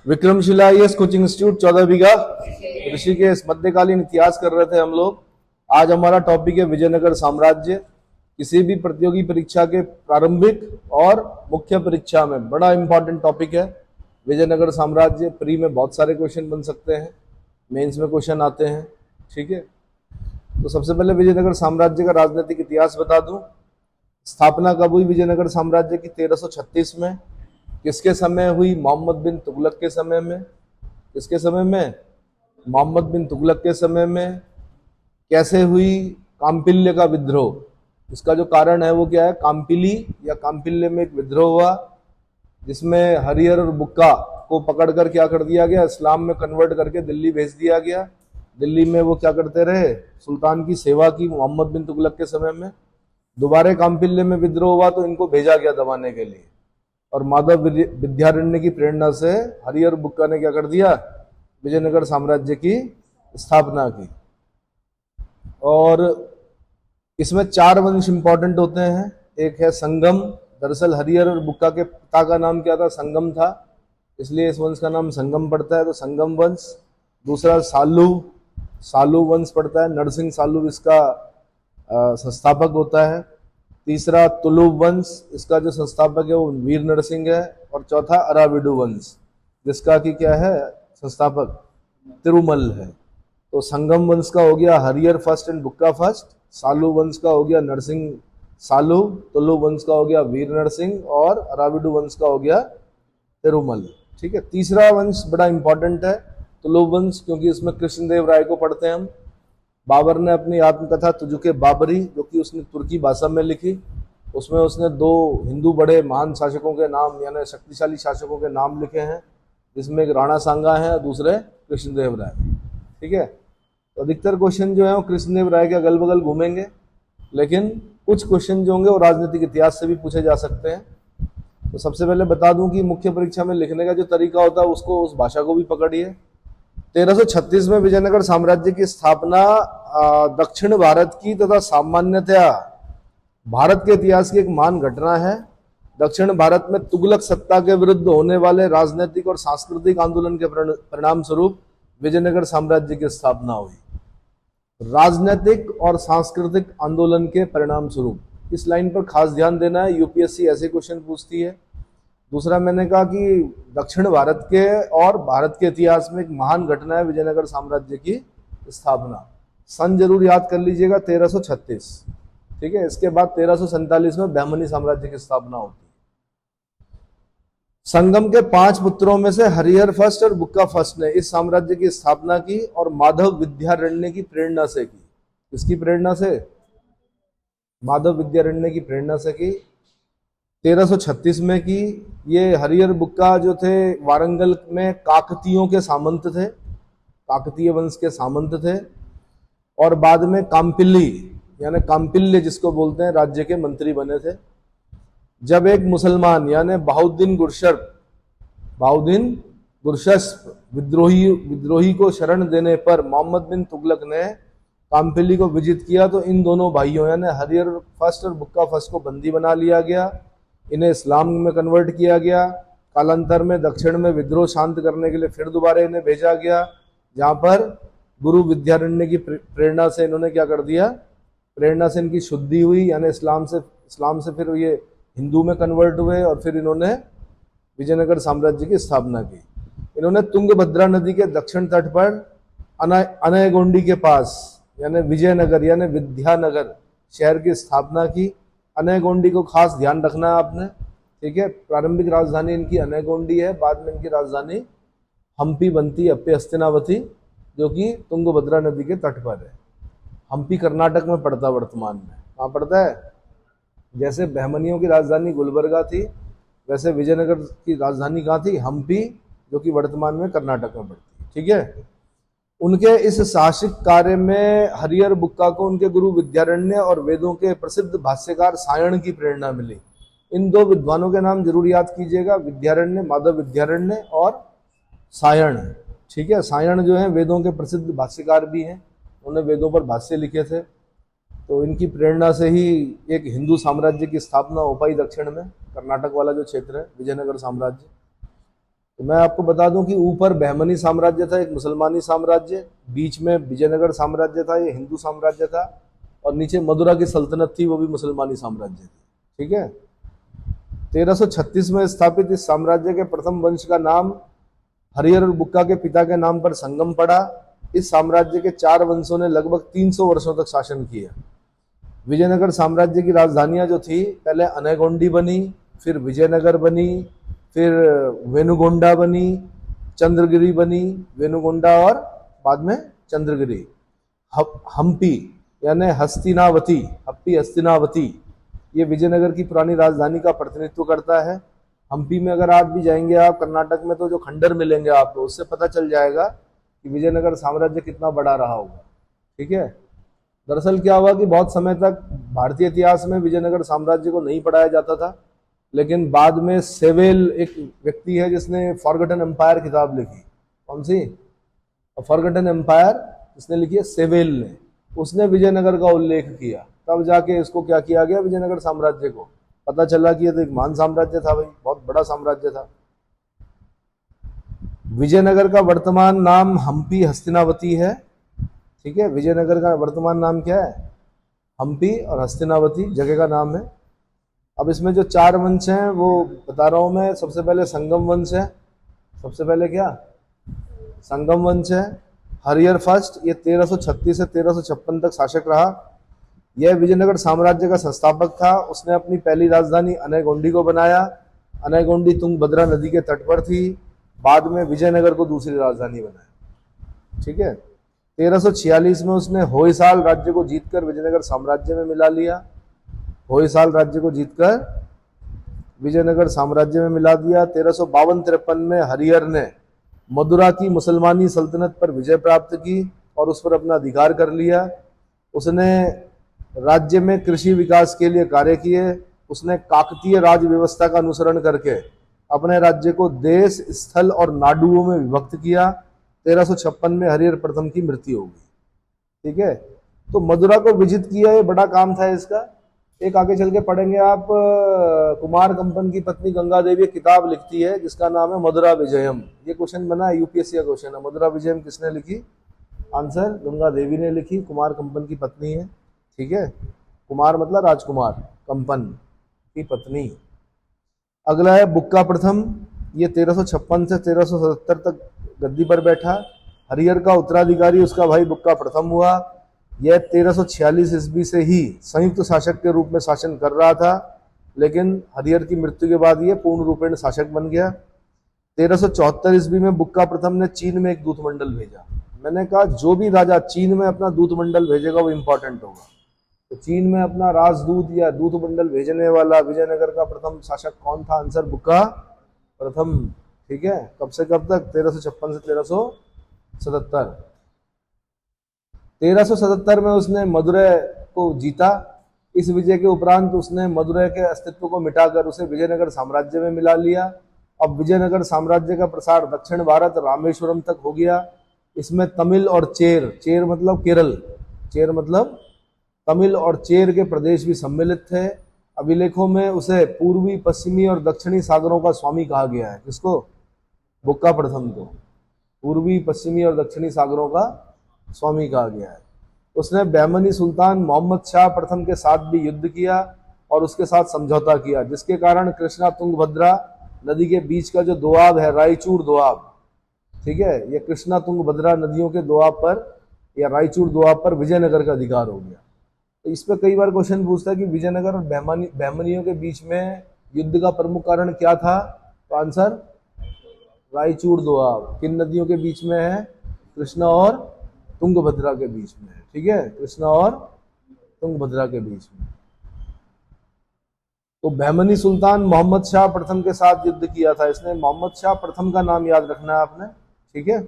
Vikramshila IAS coaching institute 14 बीघा ऋषिकेश मध्यकालीन इतिहास कर रहे थे हम लोग। आज हमारा टॉपिक है विजयनगर साम्राज्य। किसी भी प्रतियोगी परीक्षा के प्रारंभिक और मुख्य परीक्षा में बड़ा इंपॉर्टेंट टॉपिक है विजयनगर साम्राज्य। प्री में बहुत सारे क्वेश्चन बन सकते हैं, मेंस में क्वेश्चन आते हैं। ठीक है, तो सबसे पहले विजयनगर साम्राज्य का राजनीतिक इतिहास बता दूं। स्थापना कब हुई विजयनगर साम्राज्य की? 1336 में। किसके समय हुई? मोहम्मद बिन तुगलक के समय में। किसके समय में? मोहम्मद बिन तुगलक के समय में। कैसे हुई? काम्पिल्य का विद्रोह। इसका जो कारण है वो क्या है? काम्पिली या काम्पिल्य में एक विद्रोह हुआ जिसमें हरिहर और बुक्का को पकड़कर क्या कर दिया गया? इस्लाम में कन्वर्ट करके दिल्ली भेज दिया गया। दिल्ली में वो क्या करते रहे? सुल्तान की सेवा की मोहम्मद बिन तुगलक के समय में। दोबारा काम्पिल्य में विद्रोह हुआ तो इनको भेजा गया दबाने के लिए, और माधव विद्यारण्य की प्रेरणा से हरिहर बुक्का ने क्या कर दिया? विजयनगर साम्राज्य की स्थापना की। और इसमें 4 वंश इंपॉर्टेंट होते हैं। एक है संगम। दरअसल हरिहर और बुक्का के पिता का नाम क्या था? संगम था, इसलिए इस वंश का नाम संगम पड़ता है, तो संगम वंश। दूसरा सालू वंश पड़ता है, नरसिंह सालू इसका संस्थापक होता है। तीसरा तुलुव वंश, इसका जो संस्थापक है वो वीर नरसिंह है। और चौथा अराविडु वंश, जिसका कि क्या है? संस्थापक तिरुमल है। तो संगम वंश का हो गया Harihara first and Bukka first. Salu वंश का हो गया नरसिंह सालू। तुलुव वंश का हो गया वीर नरसिंह। और अराविडु वंश का हो गया तिरुमल। ठीक है, तीसरा वंश बड़ा इंपॉर्टेंट है, तुलुव वंश, क्योंकि इसमें कृष्णदेव राय को पढ़ते हैं हम। बाबर ने अपनी आत्मकथा तुजुके बाबरी, जो कि उसने तुर्की भाषा में लिखी, उसमें उसने 2 हिंदू बड़े महान शासकों के नाम यानी शक्तिशाली शासकों के नाम लिखे हैं, जिसमें एक राणा सांगा है और दूसरे कृष्णदेव राय। ठीक है, तो अधिकतर क्वेश्चन जो है वो कृष्णदेव राय के अगल बगल घूमेंगे, लेकिन कुछ क्वेश्चन जो होंगे वो राजनीतिक इतिहास से भी पूछे जा सकते हैं। तो सबसे पहले बता दूं कि मुख्य परीक्षा में लिखने का जो तरीका होता है उसको, उस भाषा को भी पकड़िए। 1336 में विजयनगर साम्राज्य की स्थापना दक्षिण भारत की तथा सामान्यतया भारत के इतिहास की एक महान घटना है। दक्षिण भारत में तुगलक सत्ता के विरुद्ध होने वाले राजनीतिक और सांस्कृतिक आंदोलन के परिणाम स्वरूप विजयनगर साम्राज्य की स्थापना हुई। राजनीतिक और सांस्कृतिक आंदोलन के परिणाम स्वरूप, इस लाइन पर खास ध्यान देना है, यूपीएससी ऐसे क्वेश्चन पूछती है। दूसरा, मैंने कहा कि दक्षिण भारत के और भारत के इतिहास में एक महान घटना है विजयनगर साम्राज्य की स्थापना। सन जरूर याद कर लीजिएगा, 1336। ठीक है, इसके बाद 1347 में बहमनी साम्राज्य की स्थापना होती है। संगम के 5 पुत्रों में से हरिहर फर्स्ट और बुक्का फर्स्ट ने इस साम्राज्य की स्थापना की और माधव विद्यारण्य की प्रेरणा से की। किसकी प्रेरणा से? माधव विद्यारण्य की प्रेरणा से की। 1336 में की। ये हरिहर बुक्का जो थे वारंगल में काकतीयों के सामंत थे, काकतीय वंश के सामंत थे, और बाद में काम्पिली यानी काम्पिल्य जिसको बोलते हैं राज्य के मंत्री बने थे। जब एक मुसलमान यानी बहाउद्दीन गुरशस्प विद्रोही को शरण देने पर मोहम्मद बिन तुगलक ने काम्पिली को विजित किया, तो इन दोनों भाइयों यानी हरिहर फर्स्ट और बुक्का फर्स्ट को बंदी बना लिया गया। इन्हें इस्लाम में कन्वर्ट किया गया। कालांतर में दक्षिण में विद्रोह शांत करने के लिए फिर दोबारा इन्हें भेजा गया, जहां पर गुरु विद्यारण्य की प्रेरणा से इन्होंने क्या कर दिया? प्रेरणा से इनकी शुद्धि हुई, यानी इस्लाम से फिर ये हिंदू में कन्वर्ट हुए और फिर इन्होंने विजयनगर साम्राज्य की स्थापना की। इन्होंने तुंगभद्रा नदी के दक्षिण तट पर अनयगोंडी के पास यानी विजयनगर यानी विद्यानगर शहर की स्थापना की। अनयगोंडी को खास ध्यान रखना है आपने। ठीक है, प्रारंभिक राजधानी इनकी अनयगोंडी है, बाद में इनकी राजधानी हम्पी बनती है, हम्पी हस्तिनावती, जो कि तुंगभद्रा नदी के तट पर है। हम्पी कर्नाटक में पड़ता है वर्तमान में। कहाँ पड़ता है? जैसे बहमनियों की राजधानी गुलबर्गा थी, वैसे विजयनगर की राजधानी कहाँ थी? हम्पी, जो कि वर्तमान में कर्नाटक में पड़ती है। ठीक है, उनके इस साहसिक कार्य में हरिहर बुक्का को उनके गुरु विद्यारण्य और वेदों के प्रसिद्ध भाष्यकार सायण की प्रेरणा मिली। इन 2 विद्वानों के नाम जरूर याद कीजिएगा, विद्यारण्य, माधव विद्यारण्य और सायण। ठीक है, सायण जो है वेदों के प्रसिद्ध भाष्यकार भी हैं, उन्होंने वेदों पर भाष्य लिखे थे। तो इनकी प्रेरणा से ही एक हिंदू साम्राज्य की स्थापना हो पाई दक्षिण में, कर्नाटक वाला जो क्षेत्र है विजयनगर साम्राज्य। तो मैं आपको बता दूं कि ऊपर बहमनी साम्राज्य था, एक मुसलमानी साम्राज्य, बीच में विजयनगर साम्राज्य था, ये हिंदू साम्राज्य था, और नीचे मदुरा की सल्तनत थी, वो भी मुसलमानी साम्राज्य थी। ठीक है। 1336 में स्थापित इस साम्राज्य के प्रथम वंश का नाम हरिहर और बुक्का के पिता के नाम पर संगम पड़ा। इस साम्राज्य के 4 वंशों ने लगभग 300 वर्षों तक शासन किया। विजयनगर साम्राज्य की राजधानियां जो थी, पहले अनेगोंडी बनी, फिर विजयनगर बनी, फिर वेनुगोंडा बनी, चंद्रगिरी बनी, वेनुगोंडा और बाद में चंद्रगिरी। हम्पी यानी हस्तिनावती, हम्पी हस्तिनावती, ये विजयनगर की पुरानी राजधानी का प्रतिनिधित्व करता है। हम्पी में अगर आप भी जाएंगे आप कर्नाटक में, तो जो खंडर मिलेंगे आपको, उससे पता चल जाएगा कि विजयनगर साम्राज्य कितना बड़ा रहा होगा। ठीक है। दरअसल क्या हुआ कि बहुत समय तक भारतीय इतिहास में विजयनगर साम्राज्य को नहीं पढ़ाया जाता था, लेकिन बाद में सेवेल एक व्यक्ति है जिसने फॉरगटन एम्पायर किताब लिखी। कौन सी? फॉरगटन एम्पायर जिसने लिखी है, सेवेल ने, उसने विजयनगर का उल्लेख किया। तब जाके इसको क्या किया गया, विजयनगर साम्राज्य को पता चला कि ये तो एक महान साम्राज्य था भाई, बहुत बड़ा साम्राज्य था। विजयनगर का वर्तमान नाम हम्पी हस्तिनावती है। ठीक है। विजयनगर का वर्तमान नाम क्या है? हम्पी और हस्तिनावती जगह का नाम है। अब इसमें जो 4 वंश हैं वो बता रहा हूं मैं। सबसे पहले संगम वंश है। सबसे पहले क्या? संगम वंश है। हरिहर फर्स्ट, ये 1336 से 1356 तक शासक रहा। यह विजयनगर साम्राज्य का संस्थापक था। उसने अपनी पहली राजधानी अनेगोंडी को बनाया। अनेगोंडी तुंगभद्रा नदी के तट पर थी। बाद में विजयनगर को दूसरी राजधानी बनाया। ठीक है। 1346 में उसने होयसाल राज्य को जीतकर विजयनगर साम्राज्य में मिला लिया। होयसाल राज्य को जीतकर विजयनगर साम्राज्य में मिला दिया। 1352-53 में हरिहर ने मदुरा की मुसलमानी सल्तनत पर विजय प्राप्त की और उस पर अपना अधिकार कर लिया। उसने राज्य में कृषि विकास के लिए कार्य किए। उसने काकतीय राज व्यवस्था का अनुसरण करके अपने राज्य को देश, स्थल और नाडुओं में विभक्त किया। 1356 में हरिहर प्रथम की मृत्यु हो गई। ठीक है। तो मदुरा को विजित किया, ये बड़ा काम था इसका। एक आगे चल के पढ़ेंगे आप, कुमार कंपन की पत्नी गंगा देवी किताब लिखती है जिसका नाम है मदुरा विजयम। ये क्वेश्चन बना है, यूपीएससी का क्वेश्चन है। मदुरा विजयम किसने लिखी? आंसर गंगा देवी ने लिखी, कुमार कंपन की पत्नी है। ठीक है। कुमार मतलब राजकुमार, कंपन की पत्नी। अगला है बुक्का प्रथम। ये 1356 से 1377 तक गद्दी पर बैठा। हरिहर का उत्तराधिकारी उसका भाई बुक्का प्रथम हुआ। यह 1346 ईस्वी से ही संयुक्त शासक के रूप में शासन कर रहा था, लेकिन हरिहर की मृत्यु के बाद यह पूर्ण रूपेण शासक बन गया। 1374 ईस्वी में बुक्का प्रथम ने चीन में एक दूतमंडल भेजा। मैंने कहा जो भी राजा चीन में अपना दूतमंडल भेजेगा वो इंपॉर्टेंट होगा। तो चीन में अपना राजदूत या दूतमंडल भेजने वाला विजयनगर का प्रथम शासक कौन था? आंसर बुक्का प्रथम। ठीक है। कब से कब तक? 1356 से 1377। 1377 में उसने मदुरै को जीता। इस विजय के उपरांत उसने मदुरै के अस्तित्व को मिटाकर उसे विजयनगर साम्राज्य में मिला लिया। अब विजयनगर साम्राज्य का प्रसार दक्षिण भारत रामेश्वरम तक हो गया। इसमें तमिल और चेर, चेर मतलब केरल, चेर मतलब तमिल और चेर के प्रदेश भी सम्मिलित थे। अभिलेखों में उसे पूर्वी, पश्चिमी और दक्षिणी सागरों का स्वामी कहा गया है। किसको? बुक्का प्रथम को पूर्वी, पश्चिमी और दक्षिणी सागरों का स्वामी कहा गया है। उसने बहमनी सुल्तान मोहम्मद शाह प्रथम के साथ भी युद्ध किया और उसके साथ समझौता किया, जिसके कारण कृष्णा तुंगभद्रा नदी के बीच का जो दोआब है, रायचूर दोआब, ठीक है, ये कृष्णा तुंगभद्रा नदियों के दोआब पर या रायचूर दोआब पर विजयनगर का अधिकार हो गया। तो इस पर कई बार क्वेश्चन पूछता है कि विजयनगर और बहमनियों के बीच में युद्ध का प्रमुख कारण क्या था? तो आंसर रायचूर दोआब। किन नदियों के बीच में है? कृष्णा और तुंगभद्रा के बीच में है। ठीक है, कृष्णा और तुंगभद्रा के बीच में। तो बहमनी सुल्तान मोहम्मद शाह प्रथम के साथ युद्ध किया था इसने। मोहम्मद शाह प्रथम का नाम याद रखना है आपने। ठीक है।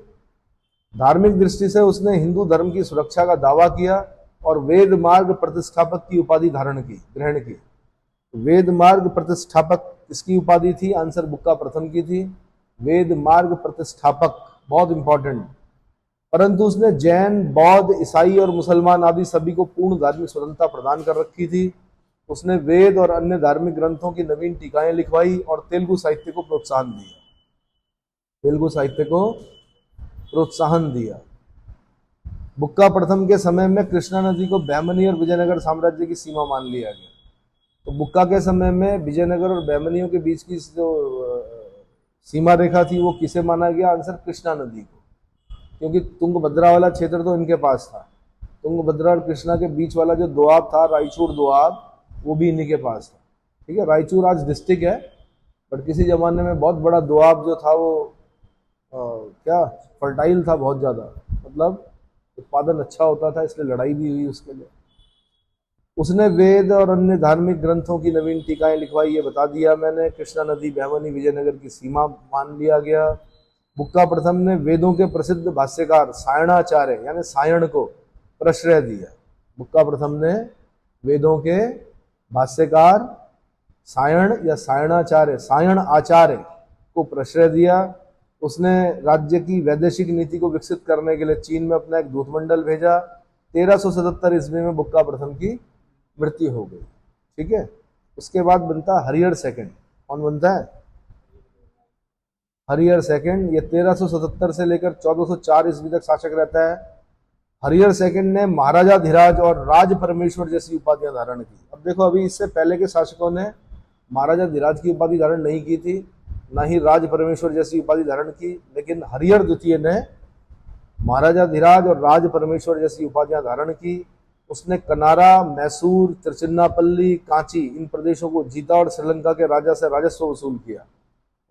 धार्मिक दृष्टि से उसने हिंदू धर्म की सुरक्षा का दावा किया और वेद मार्ग प्रतिष्ठापक की उपाधि ग्रहण की। वेद मार्ग प्रतिष्ठापक इसकी उपाधि थी। आंसर बुक्का प्रथम की थी। वेद मार्ग प्रतिष्ठापक बहुत इंपॉर्टेंट। परंतु उसने जैन, बौद्ध, ईसाई और मुसलमान आदि सभी को पूर्ण धार्मिक स्वतंत्रता प्रदान कर रखी थी। उसने वेद और अन्य धार्मिक ग्रंथों की नवीन टीकाएं लिखवाई और तेलुगु साहित्य को प्रोत्साहन दिया। तेलुगु साहित्य को प्रोत्साहन दिया। बुक्का प्रथम के समय में कृष्णा नदी को बैमनी और विजयनगर साम्राज्य की सीमा मान लिया गया। तो बुक्का के समय में विजयनगर और बैमनियों के बीच की जो सीमा रेखा थी वो किसे माना गया? आंसर कृष्णा नदी को, क्योंकि तुंगभद्रा वाला क्षेत्र तो इनके पास था। तुंगभद्रा और कृष्णा के बीच वाला जो दोआब था, रायचूर दोआब, वो भी इन्हीं के पास था। ठीक है, रायचूर आज डिस्ट्रिक्ट है, बट किसी जमाने में बहुत बड़ा दोआब जो था वो क्या फर्टाइल था, बहुत ज़्यादा, मतलब उत्पादन अच्छा होता था, इसलिए लड़ाई भी हुई उसके लिए। उसने वेद और अन्य धार्मिक ग्रंथों की नवीन टीकाएं लिखवाई, ये बता दिया मैंने। कृष्णा नदी बैमनी विजयनगर की सीमा मान लिया गया। बुक्का प्रथम ने वेदों के प्रसिद्ध भाष्यकार सायणाचार्य यानी सायण को प्रश्रय दिया। बुक्का प्रथम ने वेदों के भाष्यकार सायण या सायणाचार्य, सायण आचार्य को प्रश्रय दिया। उसने राज्य की वैदेशिक नीति को विकसित करने के लिए चीन में अपना एक दूतमंडल भेजा। 1377 ईस्वी में बुक्का प्रथम की मृत्यु हो गई। ठीक है, उसके बाद बनता हरिहर सेकंड। कौन बनता है? हरिहर सेकंड। ये 1377 से लेकर 1404 ईस्वी तक शासक रहता है। हरिहर सेकंड ने महाराजा धीराज और राज परमेश्वर जैसी उपाधियां धारण की। अब देखो, अभी इससे पहले के शासकों ने महाराजा धीराज की उपाधि धारण नहीं की थी, ना ही राज परमेश्वर जैसी उपाधि धारण की, लेकिन हरिहर द्वितीय ने महाराजा धीराज और राज परमेश्वर जैसी उपाधियां धारण की। उसने कनारा, मैसूर, तिरुचिन्नापल्ली, कांची इन प्रदेशों को जीता और श्रीलंका के राजा से राजस्व वसूल किया,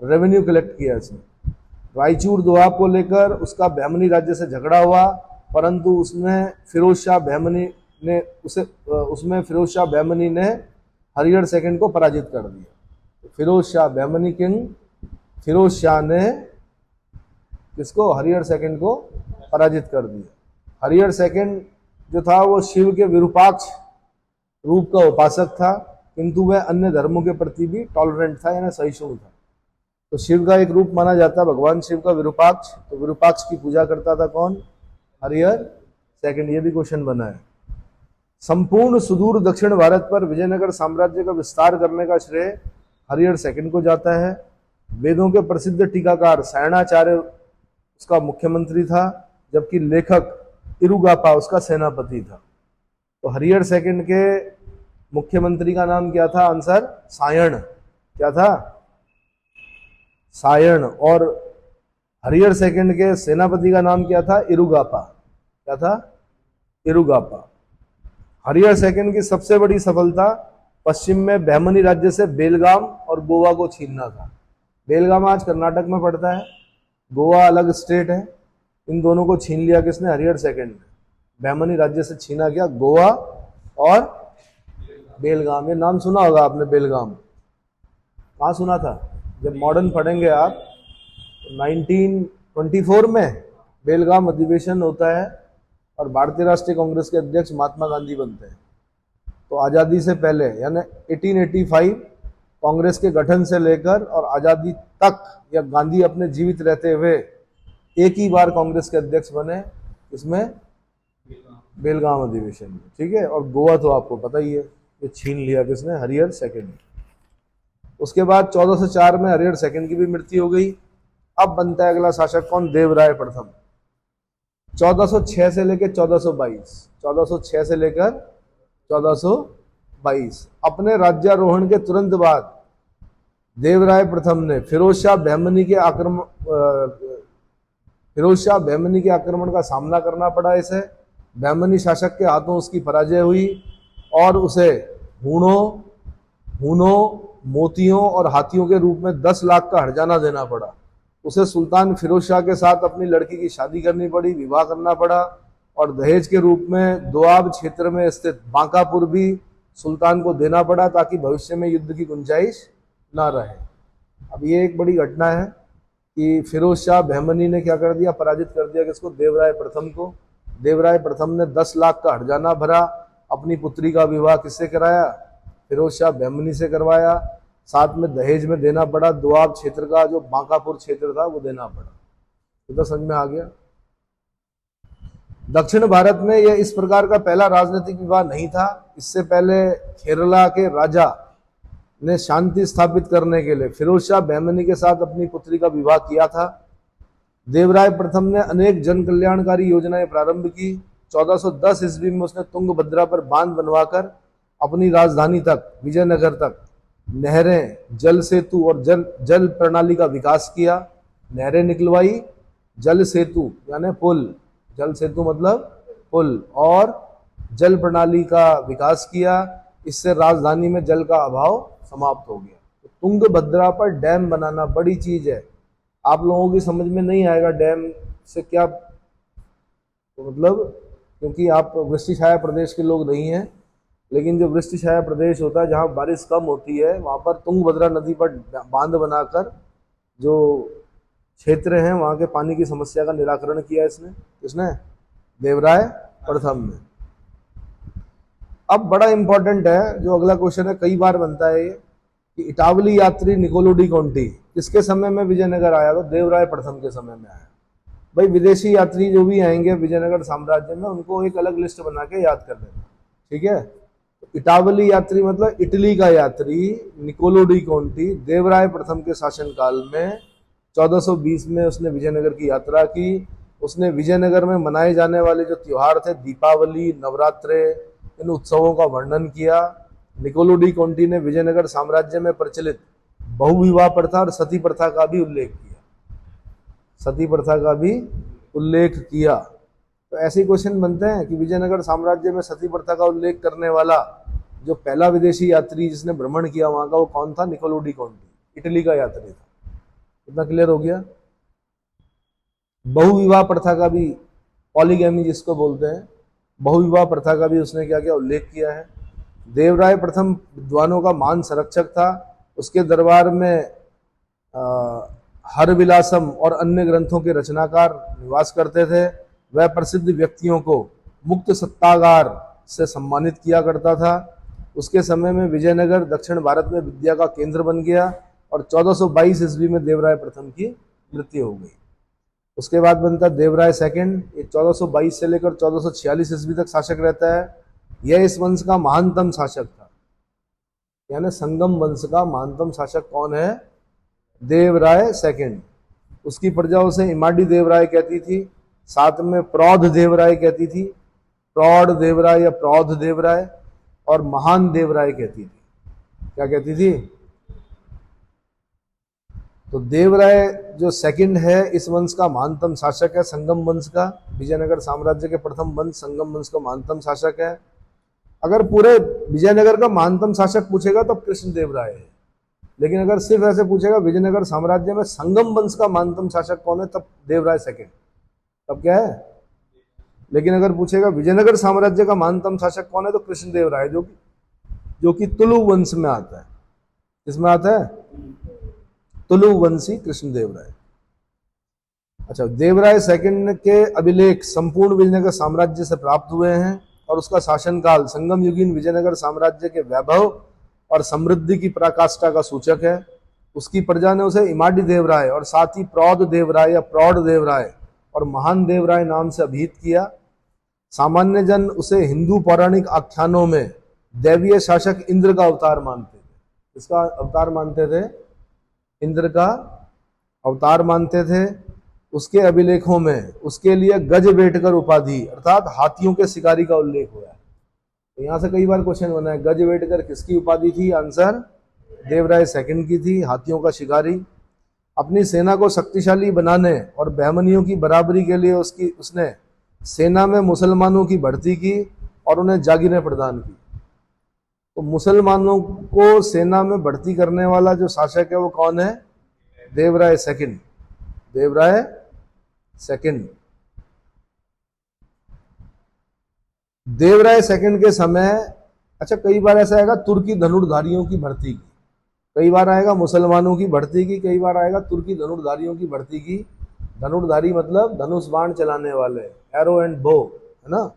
रेवेन्यू कलेक्ट किया इसने। रायचूर दोआब को लेकर उसका बैमनी राज्य से झगड़ा हुआ, परंतु उसमें फिरोज शाह बैमनी ने हरिहर सेकंड को पराजित कर दिया। फिरोज शाह बैमनी किंग फिरोज शाह ने किसको? हरिहर सेकंड को पराजित कर दिया। हरिहर सेकंड जो था वो शिव के विरूपाक्ष रूप का उपासक था, किंतु वह अन्य धर्मों के प्रति भी टॉलरेंट था, यानी सहिष्णु था। तो शिव का एक रूप माना जाता है भगवान शिव का विरूपाक्ष, तो विरूपाक्ष की पूजा करता था कौन? हरिहर सेकंड। ये भी क्वेश्चन बना है। संपूर्ण सुदूर दक्षिण भारत पर विजयनगर साम्राज्य का विस्तार करने का श्रेय हरिहर सेकंड को जाता है। वेदों के प्रसिद्ध टीकाकार सायणाचार्य उसका मुख्यमंत्री था, जबकि लेखक इरुगापा उसका सेनापति था। तो हरिहर सेकंड के मुख्यमंत्री का नाम क्या था? आंसर सायण। क्या था? सायण। और हरिहर सेकंड के सेनापति का नाम क्या था? इरुगापा। क्या था? इरुगापा। हरिहर सेकंड की सबसे बड़ी सफलता पश्चिम में बैमनी राज्य से बेलगाम और गोवा को छीनना था। बेलगाम आज कर्नाटक में पड़ता है, गोवा अलग स्टेट है। इन दोनों को छीन लिया किसने? हरिहर सेकंड ने। बैमनी राज्य से छीना गया गोवा और बेलगाम। ये नाम सुना होगा आपने, बेलगाम। कहाँ सुना था? जब मॉडर्न पढ़ेंगे आप, 1924 में बेलगाम अधिवेशन होता है और भारतीय राष्ट्रीय कांग्रेस के अध्यक्ष महात्मा गांधी बनते हैं। तो आज़ादी से पहले यानी 1885 कांग्रेस के गठन से लेकर और आज़ादी तक, या गांधी अपने जीवित रहते हुए एक ही बार कांग्रेस के अध्यक्ष बने, इसमें बेलगाम अधिवेशन में। ठीक है, और गोवा तो आपको पता ही है, ये छीन लिया किसने? हरिहर सेकंड। उसके बाद 1404 में हरिहर सेकंड की भी मृत्यु हो गई। अब बनता है अगला शासक कौन? देवराय प्रथम। 1406 से लेकर 1422, 1406 से लेकर 1422। अपने राज्यारोहण के तुरंत बाद देवराय प्रथम ने फिरोज शाह बैमनी के आक्रमण का सामना करना पड़ा इसे। बैमनी शासक के हाथों उसकी पराजय हुई और उसे हूनों, मोतियों और हाथियों के रूप में 10 लाख का हर्जाना देना पड़ा। उसे सुल्तान फिरोज शाह के साथ अपनी लड़की की शादी करनी पड़ी, विवाह करना पड़ा, और दहेज के रूप में दोआब क्षेत्र में स्थित बांकापुर भी सुल्तान को देना पड़ा, ताकि भविष्य में युद्ध की गुंजाइश ना रहे। अब ये एक बड़ी घटना है कि फिरोज शाह बैमनी ने क्या कर दिया? पराजित कर दिया किसको? देवराय प्रथम को। देवराय प्रथम ने 10 लाख का हर्जाना भरा। अपनी पुत्री का विवाह किससे कराया? फिरोज शाह बैमनी से करवाया। साथ में दहेज में देना पड़ा, दोआब क्षेत्र का जो बांकापुर क्षेत्र था वो देना पड़ा। तो समझ में आ गया। दक्षिण भारत में यह इस प्रकार का पहला राजनीतिक विवाह नहीं था। इससे पहले केरला के राजा ने शांति स्थापित करने के लिए फिरोज शाह बैमनी के साथ अपनी पुत्री का विवाह किया था। देवराय प्रथम ने अनेक जन कल्याणकारी योजनाएं प्रारंभ की। 1410 ईस्वी में उसने तुंगभद्रा पर बांध बनवाकर अपनी राजधानी तक विजयनगर तक नहरें, जल सेतु और जल प्रणाली का विकास किया। नहरें निकलवाई, जल सेतु यानी पुल, जल सेतु मतलब पुल, और जल प्रणाली का विकास किया। इससे राजधानी में जल का अभाव समाप्त हो गया। तो तुंगभद्रा पर डैम बनाना बड़ी चीज है। आप लोगों की समझ में नहीं आएगा डैम से क्या, तो मतलब क्योंकि आप वृष्टि छाया प्रदेश के लोग नहीं हैं, लेकिन जो वृष्टि छाया प्रदेश होता है जहाँ बारिश कम होती है वहाँ पर तुंगभद्रा नदी पर बांध बनाकर जो क्षेत्र हैं वहाँ के पानी की समस्या का निराकरण किया इसने देवराय प्रथम ने। अब बड़ा इंपॉर्टेंट है जो अगला क्वेश्चन है, कई बार बनता है ये कि इटावली यात्री निकोलो डी कोंटी किसके समय में विजयनगर आया? तो देवराय प्रथम के समय में आया। भाई विदेशी यात्री जो भी आएंगे विजयनगर साम्राज्य में उनको एक अलग लिस्ट बना के याद कर लेना, ठीक है। इटावली यात्री मतलब इटली का यात्री निकोलो डी कोंटी देवराय प्रथम के शासनकाल में 1420 में उसने विजयनगर की यात्रा की। उसने विजयनगर में मनाए जाने वाले जो त्योहार थे, दीपावली, नवरात्रे, इन उत्सवों का वर्णन किया। निकोलो डी कोंटी ने विजयनगर साम्राज्य में प्रचलित बहुविवाह प्रथा और सती प्रथा का भी उल्लेख किया, सती प्रथा का भी उल्लेख किया। तो ऐसे क्वेश्चन बनते हैं कि विजयनगर साम्राज्य में सती प्रथा का उल्लेख करने वाला जो पहला विदेशी यात्री जिसने भ्रमण किया वहां का, वो कौन था? निकोलो डी कोंटी, इटली का यात्री था। इतना क्लियर हो गया। बहुविवाह प्रथा का भी, पॉलीगैमी जिसको बोलते हैं, बहुविवाह प्रथा का भी उसने क्या क्या उल्लेख किया है। देवराय प्रथम विद्वानों का मान संरक्षक था। उसके दरबार में हरविलासम और अन्य ग्रंथों के रचनाकार निवास करते थे। वह प्रसिद्ध व्यक्तियों को मुक्त सत्तागार से सम्मानित किया करता था। उसके समय में विजयनगर दक्षिण भारत में विद्या का केंद्र बन गया और 1422 ईस्वी में देवराय प्रथम की मृत्यु हो गई। उसके बाद बनता देवराय सेकंड, ये 1422 से लेकर 1446 ईस्वी तक शासक रहता है। यह इस वंश का महानतम शासक था, यानी संगम वंश का महानतम शासक कौन है? देवराय सेकंड। उसकी प्रजा उसे इमाडी देवराय कहती थी, साथ में प्रौढ़ देवराय कहती थी, प्रौढ़ देवराय या प्रौढ़ देवराय, और महान देवराय कहती थी। क्या कहती थी? तो देवराय जो सेकंड है इस वंश का महानतम शासक है, संगम वंश का। विजयनगर साम्राज्य के प्रथम वंश संगम वंश का महानतम शासक है। अगर पूरे विजयनगर का महानतम शासक पूछेगा तो कृष्ण देवराय है, लेकिन अगर सिर्फ ऐसे पूछेगा विजयनगर साम्राज्य में संगम वंश का महानतम शासक कौन है, तब देवराय सेकंड, तब क्या है। लेकिन अगर पूछेगा विजयनगर साम्राज्य का महानतम शासक कौन है, तो कृष्ण देवराय जो कि तुलु वंश में आता है। किसमें आता है? तुलु वंशी कृष्ण देवराय। अच्छा, देवराय सेकंड के अभिलेख संपूर्ण विजयनगर साम्राज्य से प्राप्त हुए हैं और उसका शासनकाल संगम युगीन विजयनगर साम्राज्य के वैभव और समृद्धि की पराकाष्ठा का सूचक है। उसकी प्रजा ने उसे इमाडी देवराय और साथ ही प्रौढ़ देवराय या प्रौढ़ देवराय और महान देवराय नाम से अभिहित किया। सामान्य जन उसे हिंदू पौराणिक आख्यानों में दैवीय शासक इंद्र का अवतार मानते थे। इसका अवतार मानते थे, इंद्र का अवतार मानते थे। उसके अभिलेखों में उसके लिए गजवेटकर उपाधि अर्थात हाथियों के शिकारी का उल्लेख हुआ है। तो यहां से कई बार क्वेश्चन बना है, गजवेटकर किसकी उपाधि थी? आंसर देवराय सेकंड की थी, हाथियों का शिकारी। अपनी सेना को शक्तिशाली बनाने और बहमनियों की बराबरी के लिए उसने सेना में मुसलमानों की भर्ती की और उन्हें जागीरें प्रदान की। तो मुसलमानों को सेना में भर्ती करने वाला जो शासक है वो कौन है? Devaraya second, Devaraya second. Devaraya second के समय, अच्छा कई बार ऐसा आएगा तुर्की धनुर्धारियों की भर्ती की, कई बार आएगा मुसलमानों की भर्ती की, कई बार आएगा तुर्की धनुर्धारियों की भर्ती की। धनुर्धारी मतलब धनुष बाण चलाने वाले, एरो एंड बो, है ना।